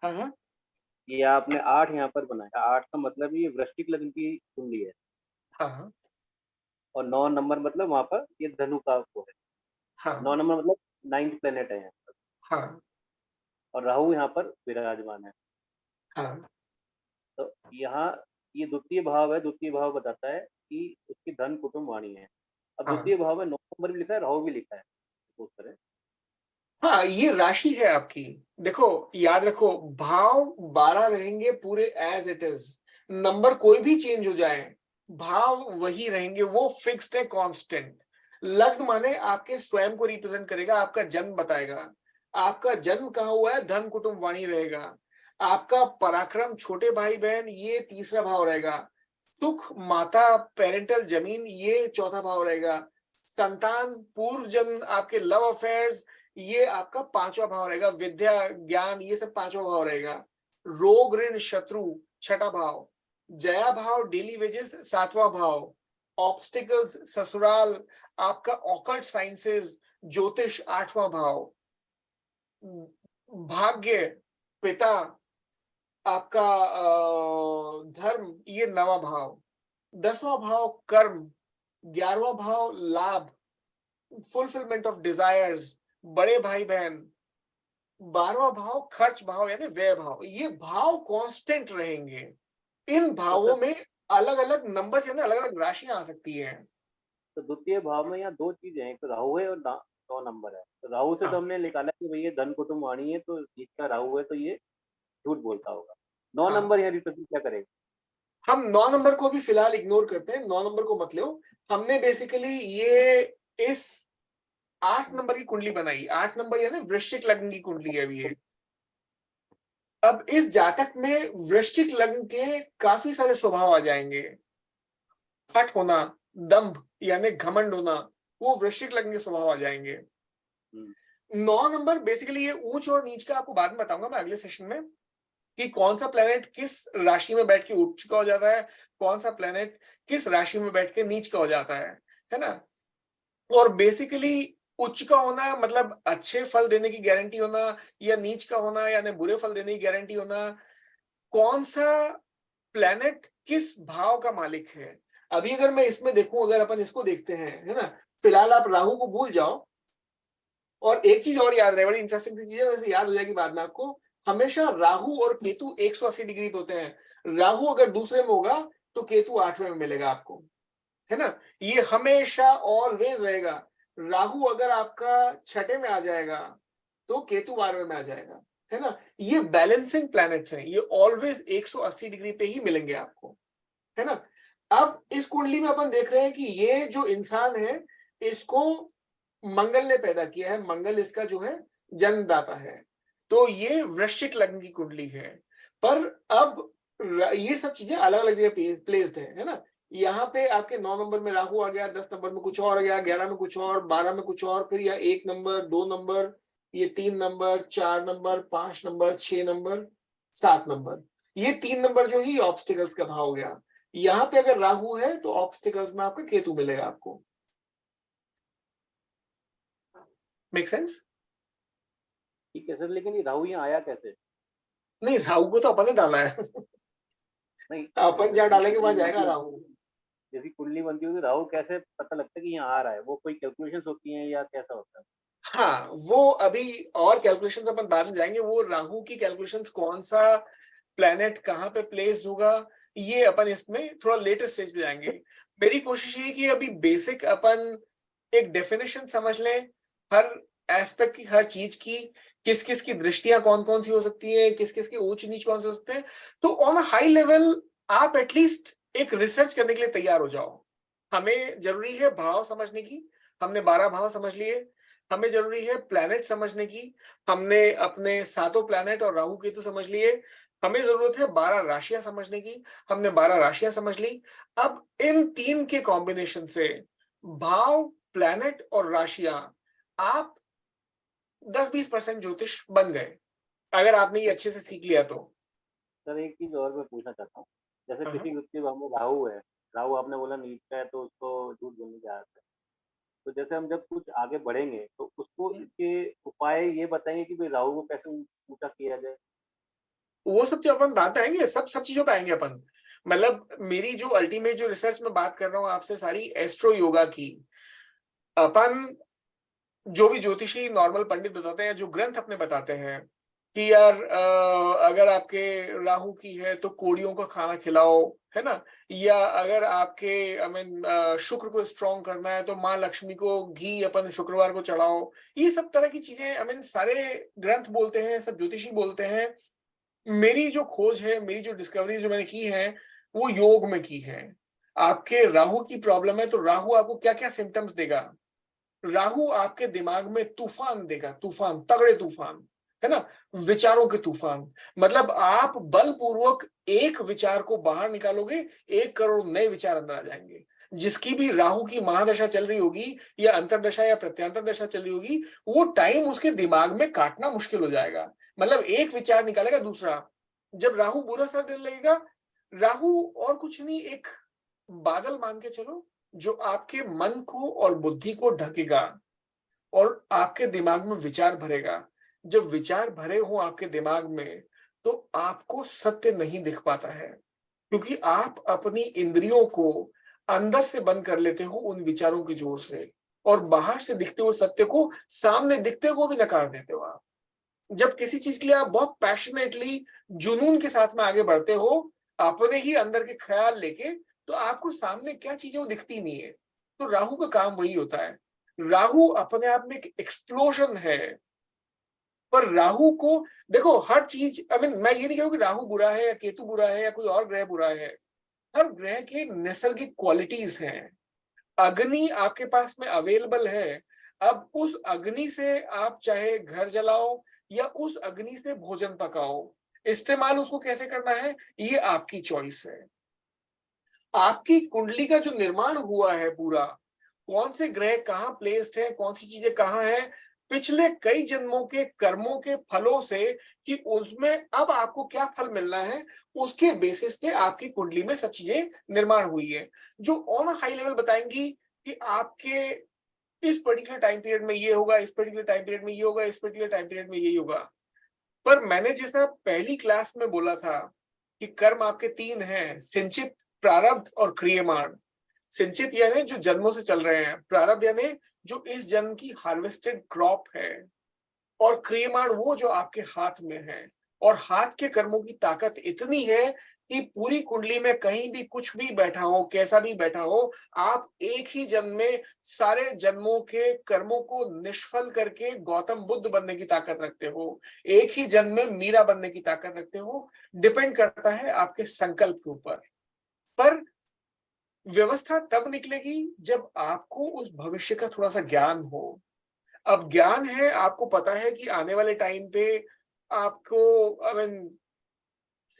हाँ, ये आपने 8 यहाँ पर बनाया। 8 का मतलब ये वृश्चिक लग्न की कुंडली है, हाँ, और 9 नंबर मतलब वहाँ पर ये धनु का वो है। हाँ, 9 नंबर मतलब 9th प्लेनेट है यहाँ पर, हाँ, और राहु यहाँ पर विराजमान है। हाँ, तो यहाँ ये द्वितीय भाव है। द्वितीय भाव बताता है कि उसकी धन कुटुंब वाणी है। अब हाँ, द्वितीय भाव में 9 नंबर भी लिखा है, राहु भी लिखा है, उस तरह। हाँ, ये राशि है आपकी। देखो, याद रखो, भाव 12 रहेंगे पूरे एज इट इज। नंबर कोई भी चेंज हो जाए, भाव वही रहेंगे, वो फिक्स्ड है, कांस्टेंट। लग्न माने आपके स्वयं को रिप्रेजेंट करेगा, आपका जन्म बताएगा। आपका जन्म कहाँ हुआ है, धन कुटुंब वाणी रहेगा। आपका पराक्रम, छोटे भाई बहन, ये तीसरा भाव रहेगा। सुख, माता, पेरेंटल जमीन, ये चौथा भाव रहेगा। संतान, पूर्व जन्म, आपके लव अफेयर्स, ये आपका पांचवा भाव रहेगा। विद्या, ज्ञान, ये सब पांचवा भाव रहेगा। रोग, ऋण, शत्रु, छठा भाव। जया भाव, डेली वेजेस, सातवां भाव। ऑब्स्टिकल्स, ससुराल, आपका ऑकल्ट साइंसेस, ज्योतिष, आठवां भाव। भाग्य, पिता, आपका धर्म, ये नवा भाव। 10वां भाव कर्म, 11वां भाव लाभ, फुलफिलमेंट ऑफ डिजायर्स, बड़े भाई बहन। 12वां भाव खर्च भाव यानी व्यय भाव। ये भाव कांस्टेंट रहेंगे। इन भावों में अलग अलग नंबर यानी अलग अलग राशियां आ सकती हैं। तो द्वितीय भाव में यहाँ 2 चीजें हैं, एक तो राहु है और 9 नंबर है। तो राहु से तो हमने निकाला कि भाई ये धन कुटुंब वाणी है, तो जिसका राहु है तो ये झूठ बोलता होगा। 9 हाँ। नंबर यहाँ रिप्रेजेंट क्या करेगा? हम 9 नंबर को भी फिलहाल इग्नोर करते हैं, 9 नंबर को मत लो। हमने बेसिकली ये इस 8 नंबर की कुंडली बनाई। 8 नंबर यानी वृश्चिक लग्न की कुंडली है अभी ये। अब इस जातक में वृश्चिक लग्न के काफी सारे स्वभाव आ जाएंगे। हठ होना, दंभ यानी घमंड होना, वो वृश्चिक लग्न के स्वभाव आ जाएंगे। 9 नंबर बेसिकली ये ऊंच और नीच का आपको बाद में बताऊंगा मैं अगले सेशन में, कि कौन सा प्लेनेट किस राशि में बैठ के उच्च का हो जाता है, कौन सा प्लेनेट किस राशि में बैठ के नीच का हो जाता है ना। और बेसिकली उच्च का होना मतलब अच्छे फल देने की गारंटी होना, या नीच का होना यानी बुरे फल देने की गारंटी होना। कौन सा प्लेनेट किस भाव का मालिक है। अभी अगर मैं इसमें देखूं, अगर अपन इसको देखते हैं, है ना, फिलहाल आप राहु को भूल जाओ। और एक चीज और याद रहे, बड़ी इंटरेस्टिंग चीज है, वैसे याद हो जाएगी बाद में आपको। हमेशा राहु और केतु 180 डिग्री पे होते हैं। राहु अगर दूसरे में होगा तो केतु 8वें में मिलेगा आपको, है ना। ये हमेशा ऑलवेज रहेगा। राहु अगर आपका छठे में आ जाएगा तो केतु 12वें में आ जाएगा, है ना। ये बैलेंसिंग प्लैनेट्स हैं, ये ऑलवेज 180 डिग्री पे ही मिलेंगे आपको, है ना। अब इस कुंडली में अपन देख रहे हैं कि ये जो इंसान है, इसको मंगल ने पैदा किया है। मंगल इसका जो है जन्मदाता है। तो ये वृश्चिक लग्न की कुंडली है। पर अब ये सब चीजें अलग अलग जगह प्लेस्ड है ना। यहाँ पे आपके 9 नंबर में राहु आ गया, 10 नंबर में कुछ और आ गया, 11 में कुछ और, 12 में कुछ और, फिर या 1 नंबर, 2 नंबर, ये 3 number, 4 number, 5 number, 6 number, 7 number. ये 3 नंबर जो ही ऑब्स्टिकल्स का भाव हो गया। यहाँ पे अगर राहु है तो ऑब्स्टिकल्स में आपका केतु मिलेगा आपको। Make sense? ठीक है सर, लेकिन ये राहु यहाँ आया कैसे? नहीं, राहु को तो अपन ने डाला है। नहीं, अपन जहाँ डालेंगे वहां जाएगा राहु। जैसी कुंडली बनती होगी, राहु कैसे पता लगता है कि यहाँ आ रहा है? वो कोई कैलकुलेशंस होती हैं या कैसा होता है? हाँ, वो अभी और कैलकुलेशंस अपन बाद में जाएंगे। वो राहु की कैलकुलेशंस, कौन सा प्लेनेट कहाँ पे प्लेस्ड होगा, ये अपन इसमें थोड़ा लेटेस्ट स्टेज पे जाएंगे। मेरी कोशिश ये कि अभी बेसिक अपन एक डेफिनेशन समझ लें हर एस्पेक्ट की, हर चीज की, किस किस की दृष्टियां कौन कौन सी हो सकती है, किस किस के ऊंच नीच कौन से हो सकते हैं। तो ऑन अ हाई लेवल आप एटलीस्ट एक रिसर्च करने के लिए तैयार हो जाओ। हमें जरूरी है भाव समझने की, हमने 12 भाव समझ लिए, हमें जरूरी है प्लैनेट समझने की, हमने अपने 7 प्लैनेट और राहु केतु समझ लिए, हमें जरूरत है 12 राशियां समझने की, हमने 12 राशियां समझ ली। अब इन 3 के कॉम्बिनेशन से भाव, प्लैनेट और राशियां, आप 10-20% ज्योतिष बन गए, अगर आपने ये अच्छे से सीख लिया तो। सर एक चीज और मैं पूछना चाहता हूँ, जैसे हाँ। किसी व्यक्ति को हमें राहु है, राहु आपने बोला नीच का है तो उसको झूठ बोलने की आदत है, तो जैसे हम जब कुछ आगे बढ़ेंगे तो उसको इसके उपाय ये बताएंगे कि भाई राहु को कैसे ऊंचा किया जाए? वो सब जो अपन बात आएंगे, सब चीजों पे आएंगे अपन। मतलब मेरी जो अल्टीमेट जो रिसर्च में बात कर रहा हूँ आपसे, सारी एस्ट्रो योगा की। अपन जो भी ज्योतिषी नॉर्मल पंडित बताते हैं, जो ग्रंथ अपने बताते हैं कि यार अगर आपके राहु की है तो कोड़ियों का खाना खिलाओ, है ना, या अगर आपके शुक्र को स्ट्रॉन्ग करना है तो माँ लक्ष्मी को घी अपन शुक्रवार को चढ़ाओ। ये सब तरह की चीजें सारे ग्रंथ बोलते हैं, सब ज्योतिषी बोलते हैं। मेरी जो खोज है, मेरी जो डिस्कवरी जो मैंने की है, वो योग में की है। आपके राहु की प्रॉब्लम है तो राहु आपको क्या क्या सिम्टम्स देगा? राहु आपके दिमाग में तूफान देगा, तूफान, तगड़े तूफान, है ना, विचारों के तूफान। मतलब आप बलपूर्वक एक विचार को बाहर निकालोगे, 1 करोड़ नए विचार अंदर आ जाएंगे। जिसकी भी राहु की महादशा चल रही होगी या अंतरदशा या प्रत्यांतर दशा चल रही होगी, वो टाइम उसके दिमाग में काटना मुश्किल हो जाएगा। मतलब एक विचार निकालेगा दूसरा। जब राहु बुरा सा दिन लगेगा, राहु और कुछ नहीं, एक बादल मान के चलो जो आपके मन को और बुद्धि को ढकेगा और आपके दिमाग में विचार भरेगा। जब विचार भरे हो आपके दिमाग में तो आपको सत्य नहीं दिख पाता है, क्योंकि आप अपनी इंद्रियों को अंदर से बंद कर लेते हो उन विचारों की जोर से, और बाहर से दिखते हुए सत्य को, सामने दिखते को भी नकार देते हो आप। जब किसी चीज के लिए आप बहुत पैशनेटली, जुनून के साथ में आगे बढ़ते हो, अपने ही अंदर के ख्याल लेके, तो आपको सामने क्या चीजें वो दिखती नहीं है। तो राहु का काम वही होता है। राहु अपने आप में एक एक्सप्लोजन है, पर राहु को देखो हर चीज, मैं ये नहीं कहूँ कि राहु बुरा है या केतु बुरा है या कोई और ग्रह बुरा है। हर ग्रह के नैसर्गिक क्वालिटीज हैं। अग्नि आपके पास में अवेलेबल है, अब उस अग्नि से आप चाहे घर जलाओ या उस अग्नि से भोजन पकाओ, इस्तेमाल उसको कैसे करना है ये आपकी चॉइस है। आपकी कुंडली का जो निर्माण हुआ है पूरा, कौन से ग्रह कहाँ प्लेस्ड है, कौन सी चीजें कहाँ है, पिछले कई जन्मों के कर्मों के फलों से, कि उसमें अब आपको क्या फल मिलना है, उसके बेसिस पे आपकी कुंडली में सब चीजें निर्माण हुई है, जो ऑन हाई लेवल बताएंगी कि आपके इस पर्टिकुलर टाइम पीरियड में ये होगा, इस पर्टिकुलर टाइम पीरियड में ये होगा, इस पर्टिकुलर टाइम पीरियड में यही होगा। पर मैंने जैसा पहली क्लास में बोला था कि कर्म आपके 3 हैं, सिंचित, प्रारब्ध और क्रियमाण। सिंचित यानी जो जन्मों से चल रहे हैं, प्रारब्ध यानी जो इस जन्म की हार्वेस्टेड क्रॉप है, और क्रियमाण वो जो आपके हाथ में है। और हाथ के कर्मों की ताकत इतनी है कि पूरी कुंडली में कहीं भी कुछ भी बैठा हो, कैसा भी बैठा हो, आप एक ही जन्म में सारे जन्मों के कर्मों को निष्फल करके गौतम बुद्ध बनने की ताकत रखते हो, एक ही जन्म में मीरा बनने की ताकत रखते हो। डिपेंड करता है आपके संकल्प के ऊपर। पर व्यवस्था तब निकलेगी जब आपको उस भविष्य का थोड़ा सा ज्ञान हो। अब ज्ञान है, आपको पता है कि आने वाले टाइम पे आपको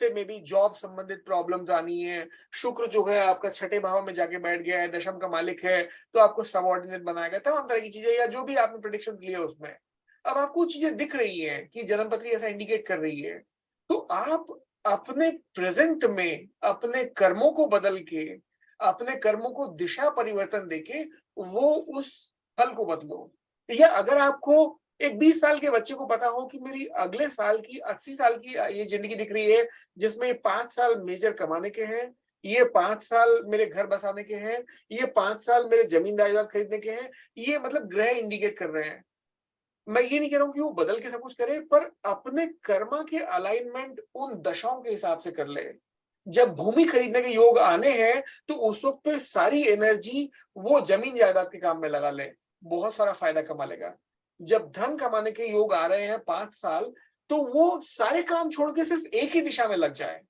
से मे बी जॉब संबंधित प्रॉब्लम्स आनी है। शुक्र जो है आपका 6ठे भाव में जाके बैठ गया है, दशम का मालिक है, तो आपको सबऑर्डिनेट बनाएगा, तमाम तरह की चीजें, या जो भी आपने प्रेडिक्शन लिए उसमें अब आपको चीजें दिख रही हैं कि जन्मपत्री ऐसा इंडिकेट कर रही है। तो आप अपने प्रेजेंट में अपने कर्मों को बदल के, अपने कर्मों को दिशा परिवर्तन देके वो उस फल को बदलो। या अगर आपको एक 20 साल के बच्चे को पता हो कि मेरी अगले साल की 80 साल की ये जिंदगी दिख रही है, जिसमें 5 साल मेजर कमाने के हैं, ये 5 साल मेरे घर बसाने के हैं, ये 5 साल मेरे जमीन जायदाद खरीदने के हैं, ये मतलब ग्रह इंडिकेट कर रहे हैं। मैं ये नहीं कह रहा हूं कि वो बदल के सब कुछ करे, पर अपने कर्मा के अलाइनमेंट उन दशाओं के हिसाब से कर ले। जब भूमि खरीदने के योग आने हैं तो उस वक्त पे सारी एनर्जी वो जमीन जायदाद के काम में लगा ले, बहुत सारा फायदा कमा लेगा। जब धन कमाने के योग आ रहे हैं 5 साल, तो वो सारे काम छोड़ के सिर्फ एक ही दिशा में लग जाए।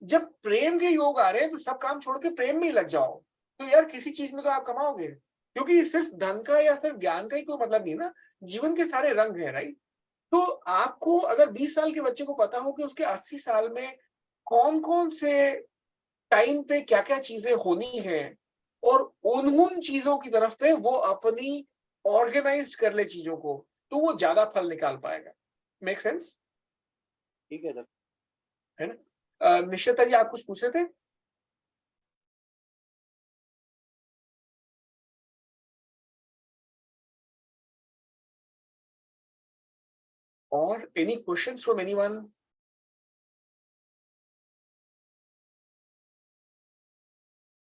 जब प्रेम के योग आ रहे हैं तो सब काम छोड़ के प्रेम में ही लग जाओ, तो यार किसी चीज में तो आप कमाओगे। क्योंकि सिर्फ धन का या सिर्फ ज्ञान का ही कोई मतलब नहीं ना, जीवन के सारे रंग हैं, राइट? तो आपको अगर 20 साल के बच्चे को पता हो कि उसके 80 साल में कौन कौन से टाइम पे क्या क्या चीजें होनी है, और उन चीजों की तरफ पे वो अपनी ऑर्गेनाइज कर ले चीजों को, तो वो ज्यादा फल निकाल पाएगा। Make sense? ठीक है सर। है ना? निश्चिता जी, आप कुछ पूछ रहे थे? और एनी क्वेश्चंस फ्रॉम एनीवन?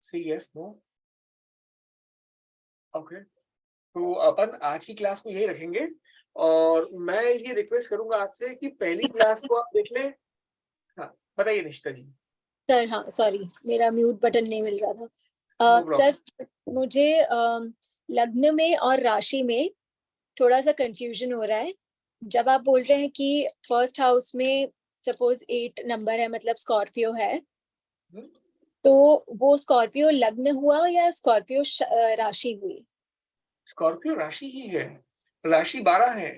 से यस, नो? ओके, तो अपन आज की क्लास को यही रखेंगे, और मैं ये रिक्वेस्ट करूंगा आपसे कि पहली क्लास को आप देख लें। हाँ, बताइए निशिता जी। सर हाँ, सॉरी मेरा म्यूट बटन नहीं मिल रहा था। No problem. सर मुझे लग्न में और राशि में थोड़ा सा कंफ्यूजन हो रहा है। जब आप बोल रहे हैं कि फर्स्ट हाउस में सपोज 8 नंबर है, मतलब स्कॉर्पियो है, हम्म, तो वो स्कॉर्पियो लग्न हुआ या स्कॉर्पियो राशि हुई? स्कॉर्पियो राशि ही है, राशि 12 है।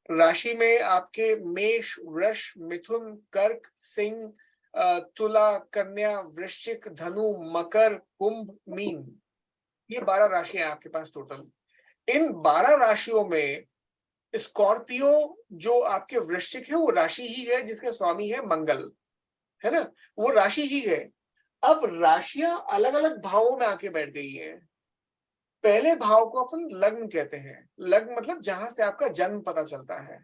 राशि में आपके मेष, वृष, मिथुन, कर्क, सिंह, तुला, कन्या, वृश्चिक, धनु, मकर, कुंभ, मीन, ये 12 राशियां हैं आपके पास टोटल। इन 12 राशियों में स्कॉर्पियो जो आपके वृश्चिक है वो राशि ही है, जिसके स्वामी है मंगल, है ना? वो राशि ही है। अब राशियां अलग अलग भावों में आके बैठ गई हैं। पहले भाव को अपन लग्न कहते हैं। लग्न मतलब जहां से आपका जन्म पता चलता है,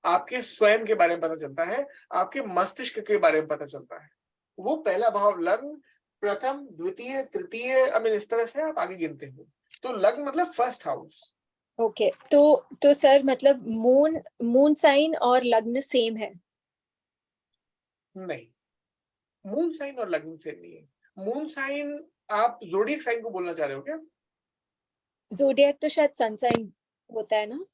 आपके स्वयं के बारे में पता चलता है, आपके मस्तिष्क के बारे में पता चलता है, वो पहला भाव लग्न। प्रथम, द्वितीय, तृतीय, अब इस तरह से आप आगे गिनते हो। तो लग्न मतलब फर्स्ट हाउस। ओके, तो सर मतलब मून साइन और लग्न सेम है? नहीं, मून साइन और लग्न से नहीं है। मून साइन, आप जोडियक साइन को बोलना चाह रहे हो क्या? ज़ोडिएक तो शायद सन साइन होता है ना? वो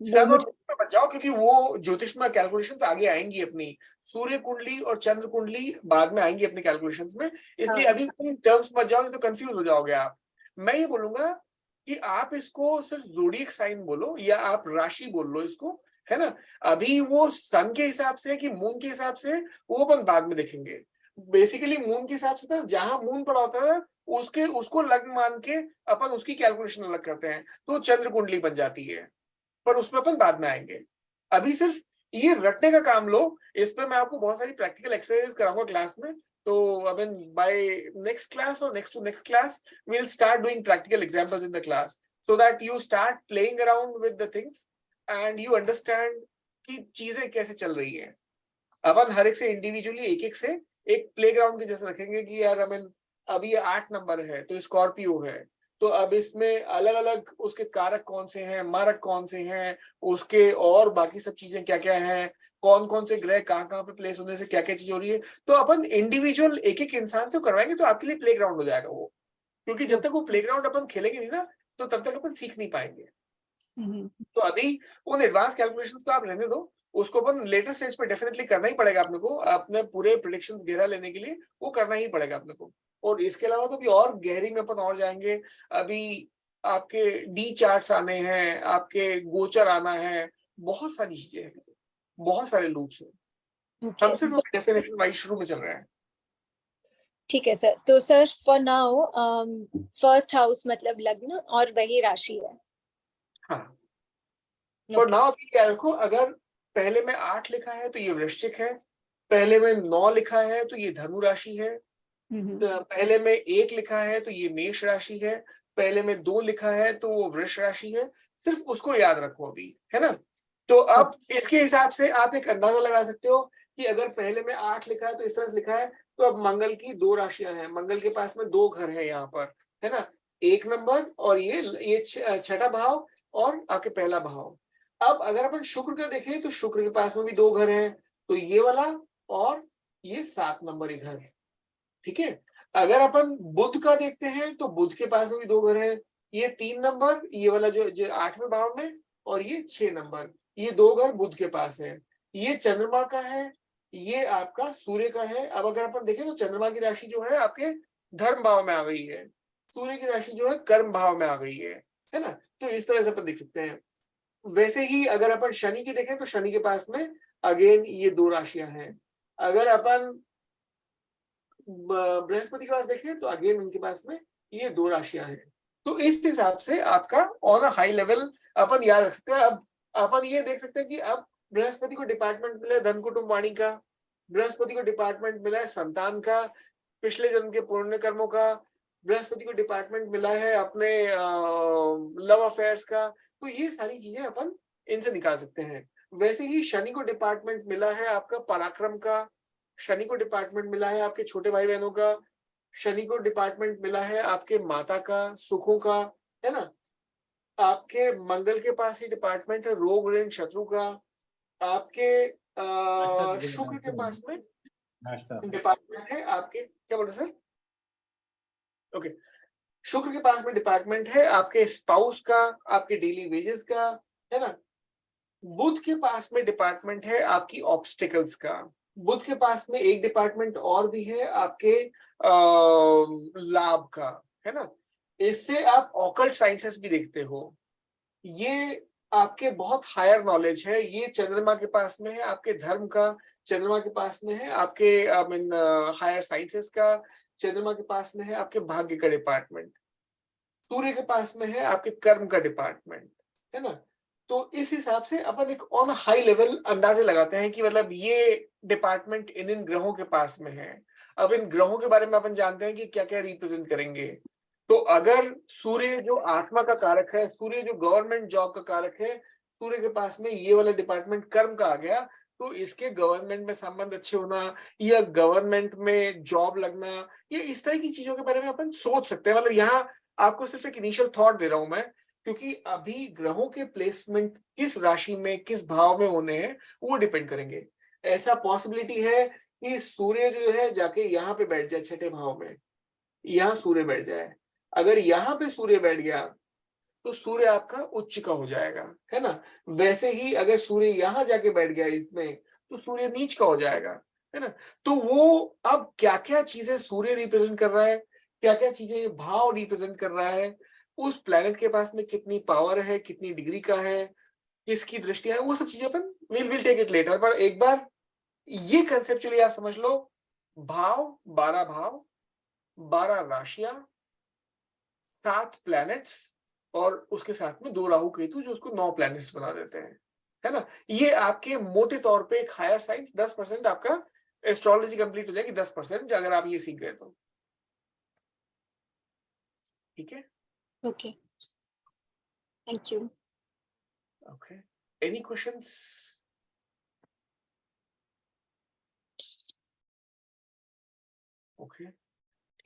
सन और मुझे मून में मत जाओ, क्योंकि वो ज्योतिष में कैलकुलेशंस आगे आएंगी अपनी। सूर्य कुंडली और चंद्र कुंडली बाद में आएंगी अपनी कैलकुलेशंस में, इसलिए हाँ, अभी तुम टर्म्स मत जाओगे तो कंफ्यूज हो जाओगे आप। मैं ये बोलूंगा कि आप इसको सिर्फ जोडियक साइन बोलो, या आप राशि बोल लो इसको, है ना? अभी वो सन के हिसाब से कि मून के हिसाब से, वो अपन बाद में देखेंगे। बेसिकली मून के हिसाब से तो जहां मून पड़ा होता है उसके उसको लग्न मान के अपन उसकी कैलकुलेशन अलग करते हैं, तो चंद्र कुंडली बन जाती है, पर उसमें अपन बाद में आएंगे। अभी सिर्फ ये रटने का काम लो। इस पे मैं आपको बहुत सारी प्रैक्टिकल एक्सरसाइज कराऊंगा क्लास में। तो I mean by next class और next to next class we will start doing practical examples in the class, so that you start playing around with the things and you understand कि चीजें कैसे चल रही हैं। अपन हर एक से इंडिविजुअली एक एक से एक प्लेग्राउंड के जैसे रखेंगे कि यार आई मीन अब ये 8 नंबर है तो स्कॉर्पियो है, तो अब इसमें अलग अलग उसके कारक कौन से हैं, मारक कौन से हैं, उसके और बाकी सब चीजें क्या क्या हैं, कौन कौन से ग्रह कहाँ कहाँ पे प्लेस होने से क्या क्या चीज हो रही है। तो अपन इंडिविजुअल एक एक इंसान से करवाएंगे तो आपके लिए प्लेग्राउंड हो जाएगा वो। क्योंकि जब तक वो प्लेग्राउंड अपन खेलेंगे नहीं ना, तो तब तक अपन सीख नहीं पाएंगे। तो अभी उन एडवांस कैलकुलेशंस को आप रहने दो, उसको अपन लेटर स्टेज पे डेफिनेटली करना ही पड़ेगा अपने को, अपने पूरे प्रेडिक्शंस गहरा लेने के लिए वो करना ही पड़ेगा अपने को। और इसके अलावा तो भी और गहरी में अपन और जाएंगे। अभी आपके डी चार्ट्स आने हैं, आपके गोचर आना है, बहुत सारी चीजें हैं, बहुत सारे लूप्स हैं। हम ओके, सिर्फ डेफिनेशन वाइज शुरू में चल रहे हैं। ठीक है सर। तो sir for now first house मतलब लग्न और वही राशि है। हाँ, फॉर नाउ अभी क्या रखो, अगर पहले में 8 लिखा है तो ये वृश्चिक है, पहले में 9 लिखा है तो ये धनु राशि है, तो पहले में 1 लिखा है तो ये मेष राशि है, पहले में 2 लिखा है तो वो वृष राशि है। सिर्फ उसको याद रखो अभी, है ना? तो अब इसके हिसाब से आप एक अंदाजा लगा सकते हो कि अगर पहले में 8 लिखा है तो इस तरह से लिखा है, तो अब मंगल की 2 राशियां हैं, मंगल के पास में 2 घर है यहाँ पर, है ना? 1 नंबर और ये छठा भाव और आपके पहला भाव। अब अगर अपन शुक्र का देखें तो शुक्र के पास में भी 2 घर हैं, तो ये वाला और ये 7 नंबर घर, ठीक है? अगर अपन बुध का देखते हैं तो बुध के पास में भी 2 घर है, ये 3 नंबर, ये वाला जो 8वें भाव में, और ये 6 नंबर, ये 2 घर बुध के पास है। ये चंद्रमा का है, ये आपका सूर्य का है। अब अगर अपन देखें तो चंद्रमा की राशि जो है आपके धर्म भाव में आ गई है, सूर्य की राशि जो है कर्म भाव में आ गई है ना। तो इस तरह से अपन देख सकते हैं। वैसे ही अगर अपन शनि की देखें तो शनि के पास में अगेन ये 2 राशियां हैं। अगर अपन बृहस्पति के पास देखें तो अगेन उनके पास में ये 2 राशियां हैं। तो इस हिसाब से आपका ऑन अ हाई लेवल अपन याद रख सकते हैं। अब अपन ये देख सकते हैं कि अब बृहस्पति को डिपार्टमेंट मिला है धन कुटुंब वाणी का, बृहस्पति को डिपार्टमेंट मिला है संतान का, पिछले जन्म के पुण्य कर्मों का, बृहस्पति को डिपार्टमेंट मिला है अपने लव अफेयर्स का। तो ये सारी चीजें अपन इनसे निकाल सकते हैं। वैसे ही शनि को डिपार्टमेंट मिला है आपका पराक्रम का, शनि को डिपार्टमेंट मिला है आपके छोटे भाई बहनों का, शनि को डिपार्टमेंट मिला है आपके माता का, सुखों का, है ना। आपके मंगल के पास ही डिपार्टमेंट है रोग ऋण शत्रु का। आपके शुक्र के पास में डिपार्टमेंट है आपके, क्या बोल रहे सर? ओके, शुक्र के पास में डिपार्टमेंट है आपके स्पाउस का, आपके डेली वेजेस का, है ना। बुध के पास में डिपार्टमेंट है आपकी ऑब्स्टिकल्स का। बुध के पास में एक डिपार्टमेंट और भी है आपके लाभ का, है ना। इससे आप ऑकल्ट साइंसेस भी देखते हो। ये आपके बहुत हायर नॉलेज है। ये चंद्रमा के पास में है आपके धर्म का, चंद्रमा के पास में है आपके आई मीन हायर साइंसेस का, चंद्रमा के पास में है आपके भाग्य का डिपार्टमेंट, सूर्य के पास में है आपके कर्म का डिपार्टमेंट, है ना। तो इस हिसाब से अपन एक ऑन हाई लेवल अंदाजे लगाते हैं कि मतलब ये डिपार्टमेंट इन ग्रहों के पास में है। अब इन ग्रहों के बारे में अपन जानते हैं कि क्या क्या रिप्रेजेंट करेंगे। तो अगर सूर्य जो आत्मा का कारक है, सूर्य जो गवर्नमेंट जॉब का कारक है, सूर्य के पास में ये वाला डिपार्टमेंट कर्म का आ गया, तो इसके गवर्नमेंट में संबंध अच्छे होना या गवर्नमेंट में जॉब लगना, ये इस तरह की चीजों के बारे में अपन सोच सकते हैं। मतलब यहाँ आपको सिर्फ एक इनिशियल थॉट दे रहा हूं मैं, क्योंकि अभी ग्रहों के प्लेसमेंट किस राशि में किस भाव में होने हैं वो डिपेंड करेंगे। ऐसा पॉसिबिलिटी है कि सूर्य जो है जाके यहाँ पे बैठ जाए छठे भाव में, यहाँ सूर्य बैठ जाए। अगर यहाँ पे सूर्य बैठ गया तो सूर्य आपका उच्च का हो जाएगा, है ना। वैसे ही अगर सूर्य यहाँ जाके बैठ गया इसमें तो सूर्य नीच का हो जाएगा, है ना। तो वो अब क्या क्या चीजें सूर्य रिप्रेजेंट कर रहा है, क्या क्या चीजें भाव रिप्रेजेंट कर रहा है, उस प्लेनेट के पास में कितनी पावर है, कितनी डिग्री का है, किसकी दृष्टियां है, वो सब चीजें अपन विल टेक इट लेटर। पर एक बार ये कंसेप्चुअली आप समझ लो, भाव 12 भाव, 12 राशियां, 7 प्लैनेट्स और उसके साथ में 2 राहु केतु जो उसको 9 प्लैनेट्स बना देते हैं, है ना। ये आपके मोटे तौर पे एक हायर साइंस 10% आपका एस्ट्रोलॉजी कंप्लीट हो जाएगी, 10% अगर आप ये सीख गए तो। ठीक है, okay, thank you. Okay, any questions? Okay,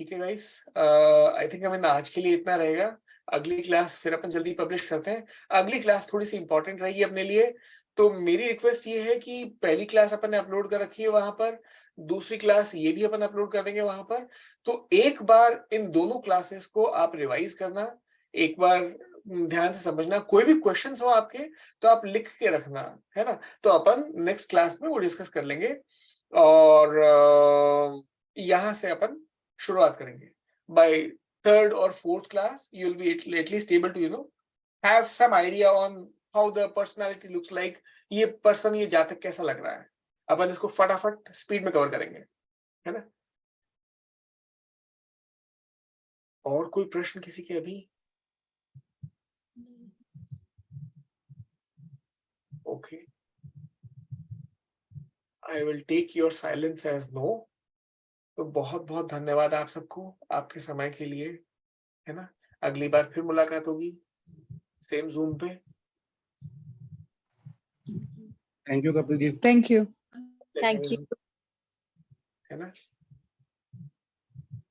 ठीक है गाइस, आई थिंक हमें आज के लिए इतना रहेगा। अगली क्लास फिर अपन जल्दी पब्लिश करते हैं। अगली क्लास थोड़ी सी इंपॉर्टेंट रहेगी अपने लिए, तो मेरी रिक्वेस्ट ये है कि पहली क्लास अपन ने अपलोड कर रखी है वहां पर, दूसरी क्लास ये भी अपन अपलोड कर देंगे वहां पर। तो एक बार इन दोनों क्लासेस को आप रिवाइज करना, एक बार ध्यान से समझना। कोई भी क्वेश्चंस हो आपके तो आप लिख के रखना, है ना। तो अपन नेक्स्ट क्लास में वो डिस्कस कर लेंगे और यहाँ से अपन शुरुआत करेंगे। By third or fourth class, you'll be at least able to, have some idea on how the personality looks like. ये पर्सन, ये जातक कैसा लग रहा है, अपन इसको फटाफट स्पीड में कवर करेंगे, है ना। और कोई प्रश्न किसी के अभी? Okay, I will take your silence as no. तो बहुत बहुत धन्यवाद आप सबको आपके समय के लिए, है ना। अगली बार फिर मुलाकात होगी सेम जूम पे। Thank you Kapil ji. Thank you. Thank you. है ना,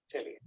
चलिए।